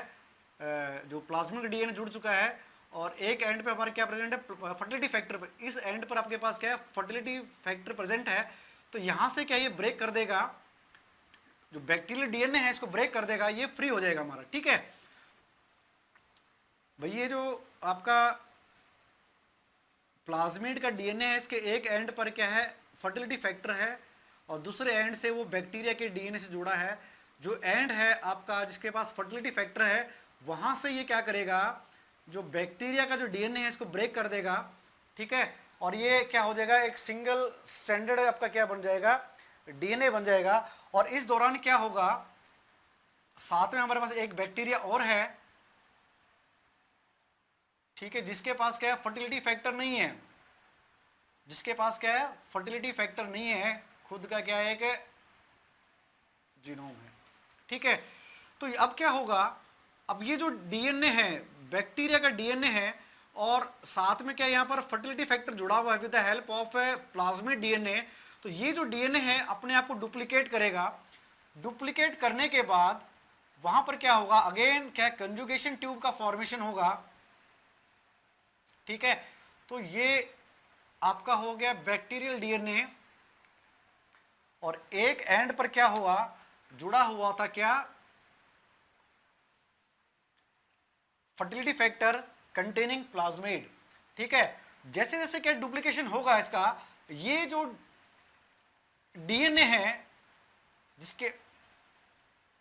जो प्लाज्मिक डीएनए जुड़ चुका है, और एक एंड पे हमारा क्या प्रेजेंट है? फर्टिलिटी फैक्टर पे। इस एंड पर आपके पास क्या है? फर्टिलिटी फैक्टर प्रेजेंट है। तो यहां से क्या ये ब्रेक कर देगा, जो बैक्टीरियल डीएनए है इसको ब्रेक कर देगा, ये फ्री हो जाएगा हमारा। ठीक है भाई, ये जो आपका प्लाज्मिड का डीएनए है इसके एक एंड पर क्या है? फर्टिलिटी फैक्टर है, और दूसरे एंड से वो बैक्टीरिया के डीएनए से जुड़ा है। जो एंड है आपका जिसके पास फर्टिलिटी फैक्टर है, वहां से ये क्या करेगा? जो बैक्टीरिया का जो डीएनए है इसको ब्रेक कर देगा। ठीक है, और ये क्या हो जाएगा? एक सिंगल स्टैंडर्ड आपका क्या बन जाएगा? डीएनए बन जाएगा। और इस दौरान क्या होगा? साथ में हमारे पास एक बैक्टीरिया और है, ठीक है, जिसके पास क्या है? फर्टिलिटी फैक्टर नहीं है। जिसके पास क्या है? फर्टिलिटी फैक्टर नहीं है, खुद का क्या है कि जीनोम है। ठीक है, तो अब क्या होगा? अब ये जो डीएनए है, बैक्टीरिया का डीएनए है, और साथ में क्या यहाँ पर फर्टिलिटी फैक्टर जुड़ा हुआ है with the help of plasmid DNA. तो ये जो डीएनए है अपने आप को डुप्लीकेट करेगा। डुप्लीकेट करने के बाद वहां पर क्या होगा? अगेन क्या? कंजुगेशन ट्यूब का फॉर्मेशन होगा। ठीक है, तो ये आपका हो गया बैक्टीरियल डीएनए, और एक एंड पर क्या हुआ? जुड़ा हुआ था क्या? Fertility factor containing plasmid. ठीक है, जैसे जैसे क्या डुप्लीकेशन होगा इसका, ये जो डीएनए है जिसके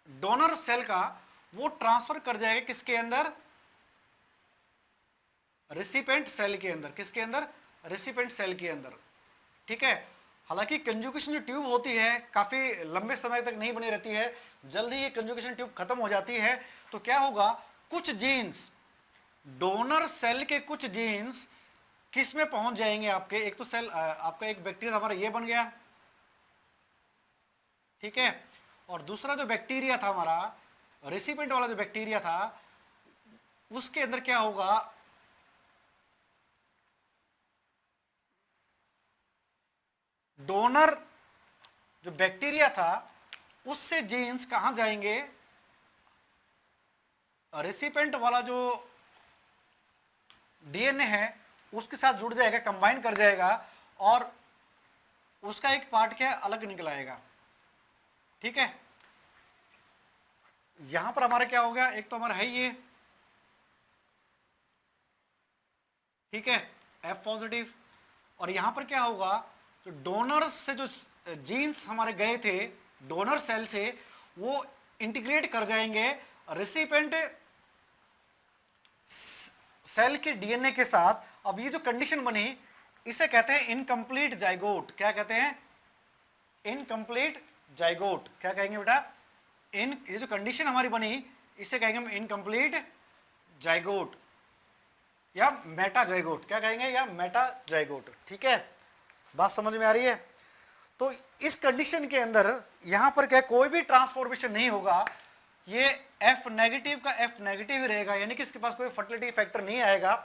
डोनर सेल का, वो ट्रांसफर कर जाएगा किसके अंदर? रेसिपिएंट सेल के अंदर। किसके अंदर? रेसिपिएंट सेल के अंदर। ठीक है, हालांकि कंजुगेशन जो ट्यूब होती है काफी लंबे समय तक नहीं बनी रहती है, जल्दी ये कंजुगेशन ट्यूब खत्म हो जाती है। तो क्या होगा? कुछ जीन्स, डोनर सेल के कुछ जीन्स किस में पहुंच जाएंगे आपके? एक तो सेल आपका एक बैक्टीरिया हमारा ये बन गया, ठीक है, और दूसरा जो बैक्टीरिया था हमारा रेसिपिएंट वाला जो बैक्टीरिया था, उसके अंदर क्या होगा? डोनर जो बैक्टीरिया था उससे जीन्स कहां जाएंगे? रेसिपिएंट वाला जो डीएनए है उसके साथ जुड़ जाएगा, कंबाइन कर जाएगा, और उसका एक पार्ट क्या है? अलग निकल आएगा। ठीक है, यहां पर हमारा क्या हो गया? एक तो हमारा है ये, ठीक है, F पॉजिटिव, और यहां पर क्या होगा? जो डोनर से जो जीन्स हमारे गए थे डोनर सेल से, वो इंटीग्रेट कर जाएंगे रेसिपिएंट सेल के डीएनए के साथ। अब ये जो कंडीशन बनी इसे कहते हैं इनकम्प्लीट जाइगोट। क्या कहते हैं? Incomplete zygote. क्या कहेंगे बेटा? ये जो कंडीशन हमारी बनी इसे कहेंगे हम इनकम्प्लीट जाइगोट या मेटा जाइगोट। क्या कहेंगे? या मेटा जाइगोट। ठीक है, बात समझ में आ रही है? तो इस कंडीशन के अंदर यहां पर क्या कोई भी ट्रांसफॉर्मेशन नहीं होगा, ये F नेगेटिव का F नेगेटिव ही रहेगा, यानी कि इसके पास कोई फर्टिलिटी फैक्टर नहीं आएगा।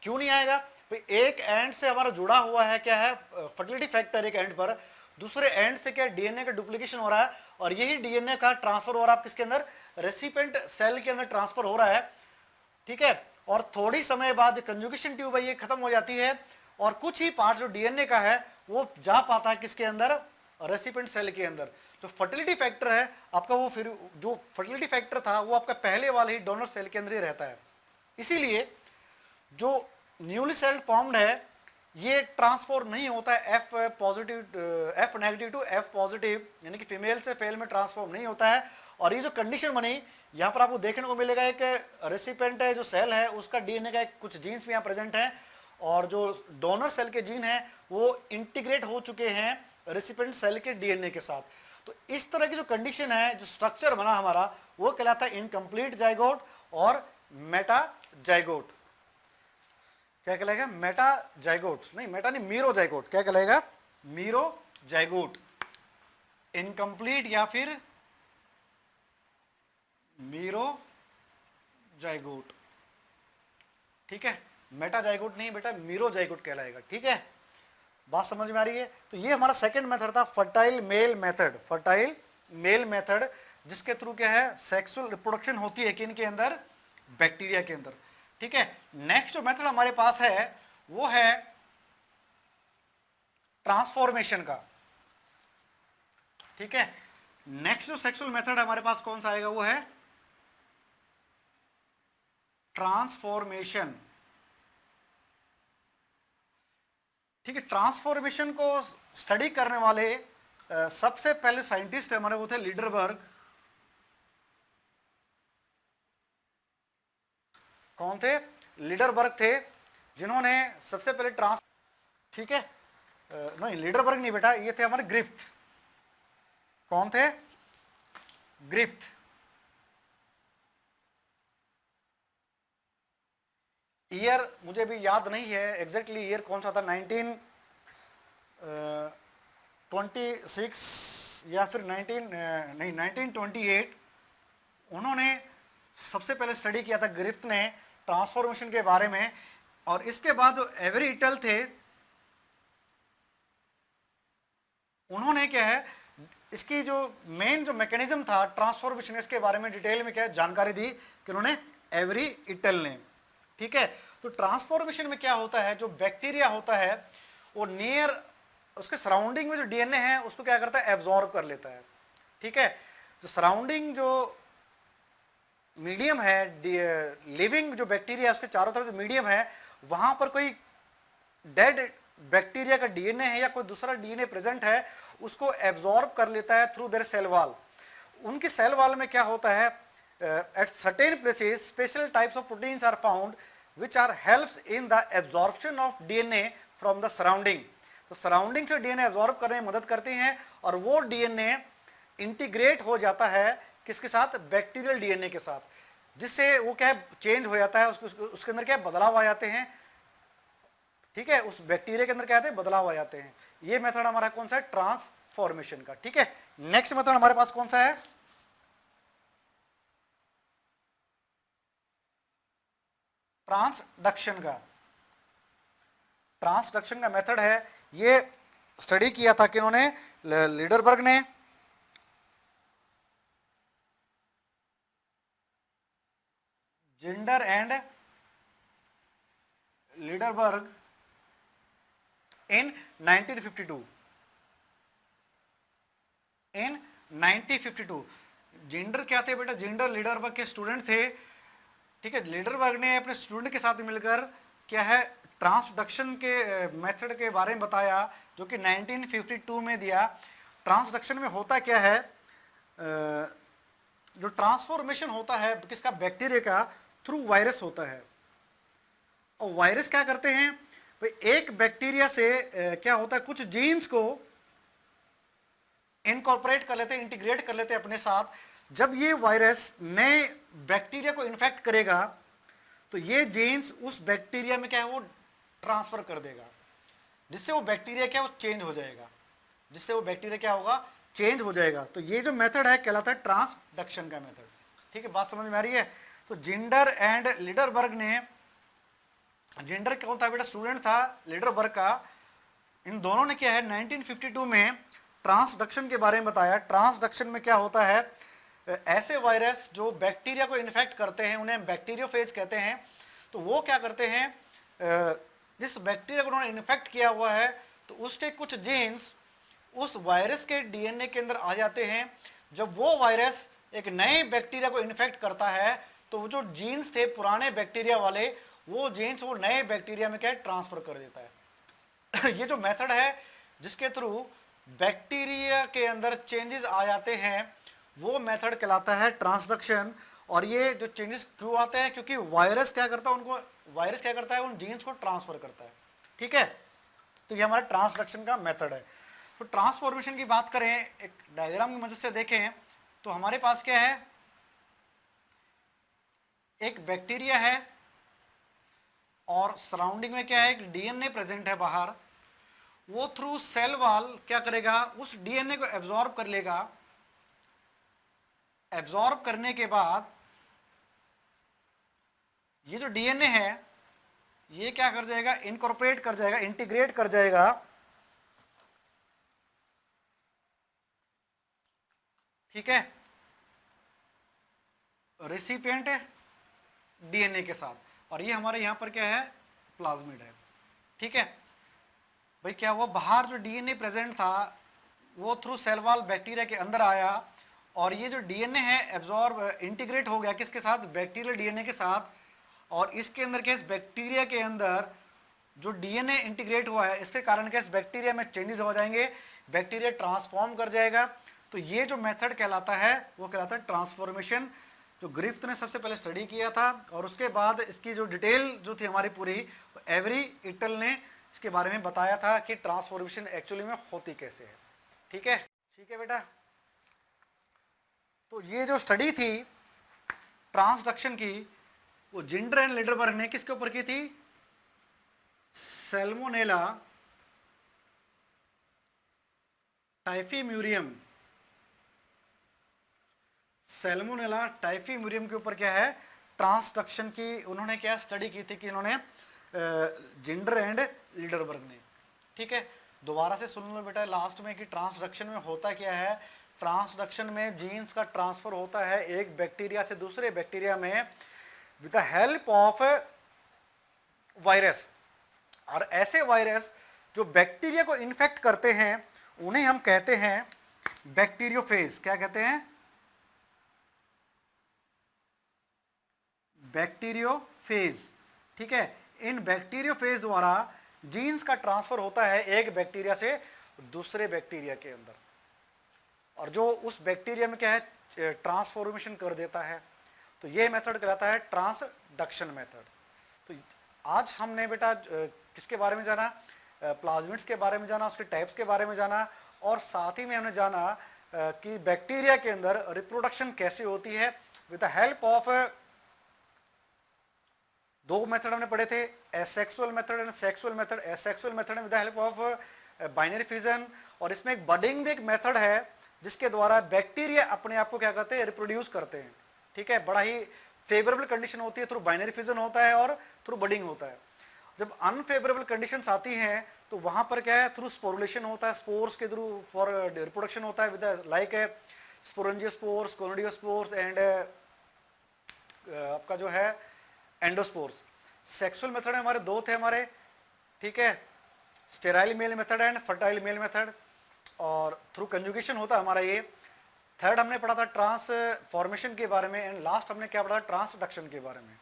क्यों नहीं आएगा? भाई एक एंड से हमारा जुड़ा हुआ है क्या है, फर्टिलिटी फैक्टर एक एंड पर, दूसरे एंड से क्या डीएनए का डुप्लीकेशन हो रहा है और यही डीएनए का ट्रांसफर हो रहा है किसके अंदर, रेसिपिएंट सेल के अंदर ट्रांसफर हो रहा है। ठीक है, और थोड़ी समय बाद कंजुगेशन ट्यूब है ये खत्म हो जाती है और कुछ ही पार्ट जो डीएनए का है वो जा पाता है किसके अंदर, रेसिपिएंट सेल के अंदर। जो फर्टिलिटी फैक्टर है आपका, वो फिर जो फर्टिलिटी फैक्टर था वो आपका पहले वाले ही डोनर सेल के अंदर ही रहता है। इसीलिए जो न्यूली सेल फॉर्म्ड है ये ट्रांसफॉर नहीं होता है F positive, F negative to F positive, यानी कि फीमेल से फेल में ट्रांसफॉर्म नहीं होता है। और ये जो कंडीशन बनी यहाँ पर आपको देखने को मिलेगा, एक रेसिपिएंट है जो सेल है उसका डीएनए का कुछ जीन्स भी यहाँ प्रेजेंट हैं और जो डोनर सेल के जीन हैं वो इंटीग्रेट हो चुके हैं रेसिपिएंट सेल के डीएनए के साथ। तो इस तरह की जो कंडीशन है, जो स्ट्रक्चर बना हमारा, वो कहलाता है इनकम्प्लीट जाइगोट और मेटा जाइगोट। क्या कहलाएगा? मेटा जाइगोट नहीं, मेटा नहीं, मीरो जाइगोट। क्या कहलाएगा? मीरो जाइगोट, इनकम्प्लीट या फिर मीरो जाइगोट। ठीक है, मेटा जाइगोट नहीं बेटा, मीरो जाइगोट कहलाएगा। ठीक है, बात समझ में आ रही है? तो ये हमारा सेकंड मेथड था, fertile male method. Fertile male method जिसके थ्रू क्या है, सेक्सुअल रिप्रोडक्शन होती है किन के अंदर, बैक्टीरिया के अंदर। ठीक है, नेक्स्ट जो मेथड हमारे पास है वो है ट्रांसफॉर्मेशन का। ठीक है, नेक्स्ट जो सेक्सुअल मेथड हमारे पास कौन सा आएगा, वो है ट्रांसफॉर्मेशन। ठीक है, ट्रांसफॉर्मेशन को स्टडी करने वाले सबसे पहले साइंटिस्ट थे हमारे, वो थे लीडरबर्ग। कौन थे? लीडरबर्ग थे, जिन्होंने सबसे पहले ठीक है, नहीं लीडरबर्ग नहीं बेटा, ये थे हमारे ग्रिफ्थ। कौन थे? ग्रिफ्थ। ईयर मुझे भी याद नहीं है एग्जैक्टली ईयर कौन सा था, 1926 या फिर 1928। उन्होंने सबसे पहले स्टडी किया था ग्रिफ्थ ने ट्रांसफॉर्मेशन के बारे में। और इसके बाद जो एवरी इटल थे, उन्होंने क्या है, इसकी जो मेन जो मैकेनिज्म था ट्रांसफॉर्मेशन, इसके बारे में डिटेल में क्या जानकारी दी कि उन्होंने एवरी इटल ने। ठीक है, तो ट्रांसफॉर्मेशन में क्या होता है, जो बैक्टीरिया होता है वो नियर उसके सराउंडिंग में जो डीएनए है उसको क्या करता है, एब्जॉर्ब कर लेता है। ठीक है, जो सराउंडिंग जो मीडियम है, लिविंग जो बैक्टीरिया उसके चारों तरफ जो मीडियम है, वहां पर कोई डेड बैक्टीरिया का डीएनए है या कोई दूसरा डीएनए प्रेजेंट है, उसको एब्जॉर्ब कर लेता है थ्रू देयर सेल वॉल। उनकी सेल वॉल में क्या होता है, at certain places special types of proteins are found which are helps in the absorption of DNA from the surrounding। तो सराउंडिंग से डीएनए एब्जॉर्ब करने में मदद करते हैं और वो डीएनए इंटीग्रेट हो जाता है किसके साथ, बैक्टीरियल डीएनए के साथ, जिससे वो क्या है चेंज हो जाता है, उसके अंदर क्या बदलाव आ जाते हैं। ठीक है, उस बैक्टीरिया के अंदर क्या आते हैं, बदलाव आ जाते हैं। ये मेथड हमारा कौन सा है, ट्रांसफॉर्मेशन का। ठीक है, नेक्स्ट मेथड हमारे पास कौन सा है, ट्रांसडक्शन का। ट्रांसडक्शन का मेथड है, ये स्टडी किया था कि उन्होंने लीडरबर्ग ने। Zinder and Lederberg in 1952। In 1952 Zinder क्या थे बेटा, जिंडर लीडरबर्ग के स्टूडेंट थे। ठीक है, लीडरबर्ग ने अपने स्टूडेंट के साथ मिलकर क्या है, ट्रांसडक्शन के मेथड के बारे में बताया, जो कि 1952 में दिया। ट्रांसडक्शन में होता क्या है, जो ट्रांसफॉर्मेशन होता है किसका, बैक्टीरिया का, थ्रू वायरस होता है। और वायरस क्या करते हैं भाई, एक बैक्टीरिया से क्या होता है, कुछ जीन्स को इनकॉर्पोरेट कर लेते हैं, इंटीग्रेट कर लेते हैं अपने साथ। जब ये वायरस नए बैक्टीरिया को इन्फेक्ट करेगा तो ये जीन्स उस बैक्टीरिया में क्या है वो ट्रांसफर कर देगा, जिससे वो बैक्टीरिया क्या वो चेंज हो जाएगा। जिससे वो बैक्टीरिया क्या होगा, चेंज हो जाएगा। तो ये जो मेथड है कहलाता है ट्रांसडक्शन का मेथड। ठीक है, बात समझ में आ रही है। तो जिंडर एंड लिडरबर्ग ने, जिंडर कौन था बेटा, स्टूडेंट था लिडरबर्ग का, इन दोनों ने क्या है 1952 में ट्रांसडक्शन के बारे में बताया। ट्रांसडक्शन में क्या होता है, ऐसे वायरस जो बैक्टीरिया को इन्फेक्ट करते हैं उन्हें बैक्टीरियोफेज कहते हैं। तो वो क्या करते हैं, जिस बैक्टीरिया को उन्होंने इन्फेक्ट किया हुआ है तो उसके कुछ जीन्स उस वायरस के डीएनए के अंदर आ जाते हैं। जब वो वायरस एक नए बैक्टीरिया को इन्फेक्ट करता है तो वो जो जीन्स थे पुराने बैक्टीरिया वाले, वो जीन्स वो नए बैक्टीरिया में क्या ट्रांसफर कर देता है। ये जो मेथड है जिसके थ्रू बैक्टीरिया के अंदर चेंजेस आ जाते हैं वो मेथड कहलाता है ट्रांसडक्शन। और ये जो चेंजेस क्यों आते हैं, क्योंकि वायरस क्या करता है, उनको वायरस क्या करता है, उन जीन्स को ट्रांसफर करता है। ठीक है, तो ये हमारा ट्रांसडक्शन का मेथड है। तो ट्रांसफॉर्मेशन की बात करें, एक डायग्राम की मदद से देखें तो हमारे पास क्या है, एक बैक्टीरिया है और सराउंडिंग में क्या है, एक डीएनए प्रेजेंट है बाहर। वो थ्रू सेल वॉल क्या करेगा, उस डीएनए को एब्जॉर्ब कर लेगा। एब्जॉर्ब करने के बाद ये जो डीएनए है ये क्या कर जाएगा, इनकॉर्पोरेट कर जाएगा, इंटीग्रेट कर जाएगा। ठीक है, रेसिपिएंट है डीएनए के साथ, और ये हमारे यहां पर क्या है, प्लाज्मिड है। ठीक है भाई, क्या हुआ, बाहर जो डीएनए प्रेजेंट था वो थ्रू सेल वॉल बैक्टीरिया के अंदर आया, और ये जो डीएनए है एब्जॉर्ब इंटीग्रेट हो गया किसके साथ, बैक्टीरियल डीएनए के साथ। और इसके अंदर क्या, इस बैक्टीरिया के अंदर जो डीएनए इंटीग्रेट हुआ है इसके कारण क्या, इस बैक्टीरिया में चेंजेस हो जाएंगे, बैक्टीरिया ट्रांसफॉर्म कर जाएगा। तो ये जो मेथड कहलाता है वो कहलाता है ट्रांसफॉर्मेशन, जो ग्रिफ्थ ने सबसे पहले स्टडी किया था। और उसके बाद इसकी जो डिटेल जो थी हमारी पूरी, एवरी इटल ने इसके बारे में बताया था कि ट्रांसफॉर्मेशन एक्चुअली में होती कैसे है। ठीक है, ठीक है बेटा। तो ये जो स्टडी थी ट्रांसडक्शन की, वो जिंडर एंड लिडरबर्ग ने किसके ऊपर की थी, सैल्मोनेला टाइफीम्यूरियम, सैल्मोनेला टाइफीम्यूरियम के ऊपर क्या है, ट्रांसडक्शन की उन्होंने क्या स्टडी की थी, कि इन्होंने जिंडर एंड लिडरबर्ग ने। ठीक है, दोबारा से सुन लो बेटा लास्ट में कि ट्रांसडक्शन में होता क्या है। ट्रांसडक्शन में जीन्स का ट्रांसफर होता है एक बैक्टीरिया से दूसरे बैक्टीरिया में with the help of virus. और ऐसे वायरस जो बैक्टीरिया को इन्फेक्ट करते हैं उन्हें हम कहते हैं बैक्टीरियोफेज। क्या कहते हैं, बैक्टीरियोफेज। ठीक है, इन बैक्टीरियोफेज द्वारा जीन्स का ट्रांसफर होता है एक बैक्टीरिया से दूसरे बैक्टीरिया के अंदर, और जो उस बैक्टीरिया में क्या है ट्रांसफॉर्मेशन कर देता है। तो ये मेथड कहलाता है ट्रांसडक्शन मेथड। तो आज हमने बेटा किसके बारे में जाना, प्लाज्मिड्स के बारे में जाना, उसके टाइप्स के बारे में जाना, और साथ ही में हमने जाना कि बैक्टीरिया के अंदर रिप्रोडक्शन कैसे होती है विद द हेल्प ऑफ दो मेथड हमने पढ़े थे, asexual method and sexual method. Asexual method with the help of binary fission, और इसमें एक बडिंग भी एक मेथड है जिसके द्वारा बैक्टीरिया अपने आप को क्या करते हैं, रिप्रोड्यूस करते हैं। ठीक है, बड़ा ही फेवरेबल कंडीशन होती है, थ्रू बाइनरी फिजन होता है और थ्रू बडिंग होता है। जब अनफेवरेबल कंडीशंस आती हैं तो वहां पर क्या है, थ्रू स्पोरुलेशन होता है, स्पोर्स के थ्रू फॉर रिप्रोडक्शन होता है with like sporangiospores, conidiospores and आपका जो है एंडोस्पोर्स। सेक्सुअल मेथड हमारे दो थे हमारे, ठीक है, sterile male method and fertile male method, और थ्रू कंजुगेशन होता है हमारा ये। थर्ड हमने पढ़ा था ट्रांसफॉर्मेशन के बारे में, एंड लास्ट हमने क्या पढ़ा, ट्रांसडक्शन के बारे में।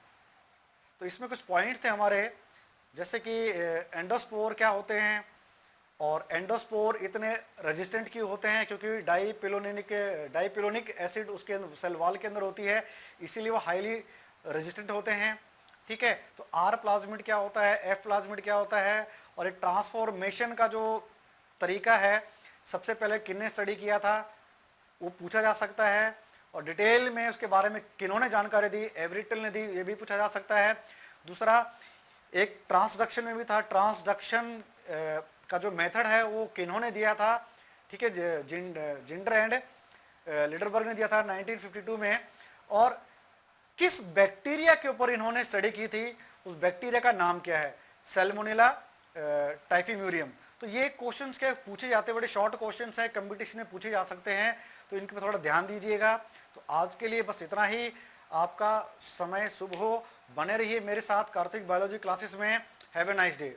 तो इसमें कुछ पॉइंट थे हमारे, जैसे कि एंडोस्पोर क्या होते हैं, और एंडोस्पोर इतने रेजिस्टेंट क्यों होते हैं, क्योंकि डाइपिलोनिक एसिड उसके सेल वॉल के अंदर होती है, इसीलिए वो हाईली रेजिस्टेंट होते हैं। ठीक है, तो आर प्लाज्मिड क्या होता है, एफ प्लाज्मिड क्या होता है, और एक ट्रांसफॉर्मेशन का जो तरीका है सबसे पहले किसने स्टडी किया था वो पूछा जा सकता है, और डिटेल में उसके बारे में किन्होंने जानकारी दी, एवरिटल ने दी, ये भी पूछा जा सकता है। दूसरा एक ट्रांसडक्शन में भी था, ट्रांसडक्शन का जो मेथड है वो किन्होंने दिया था, ठीक है, जिंडर एंड लिडरबर्ग ने दिया था 1952 में। और किस बैक्टीरिया के ऊपर इन्होंने स्टडी की थी, उस बैक्टीरिया का नाम क्या है, सैल्मोनेला टाइफीम्यूरियम। तो ये क्वेश्चंस क्या पूछे जाते हैं, बड़े शॉर्ट क्वेश्चंस हैं, कंपटीशन में पूछे जा सकते हैं, तो इनके पर थोड़ा ध्यान दीजिएगा। तो आज के लिए बस इतना ही, आपका समय शुभ हो, बने रहिए मेरे साथ कार्तिक बायोलॉजी क्लासेस में। Have a nice day.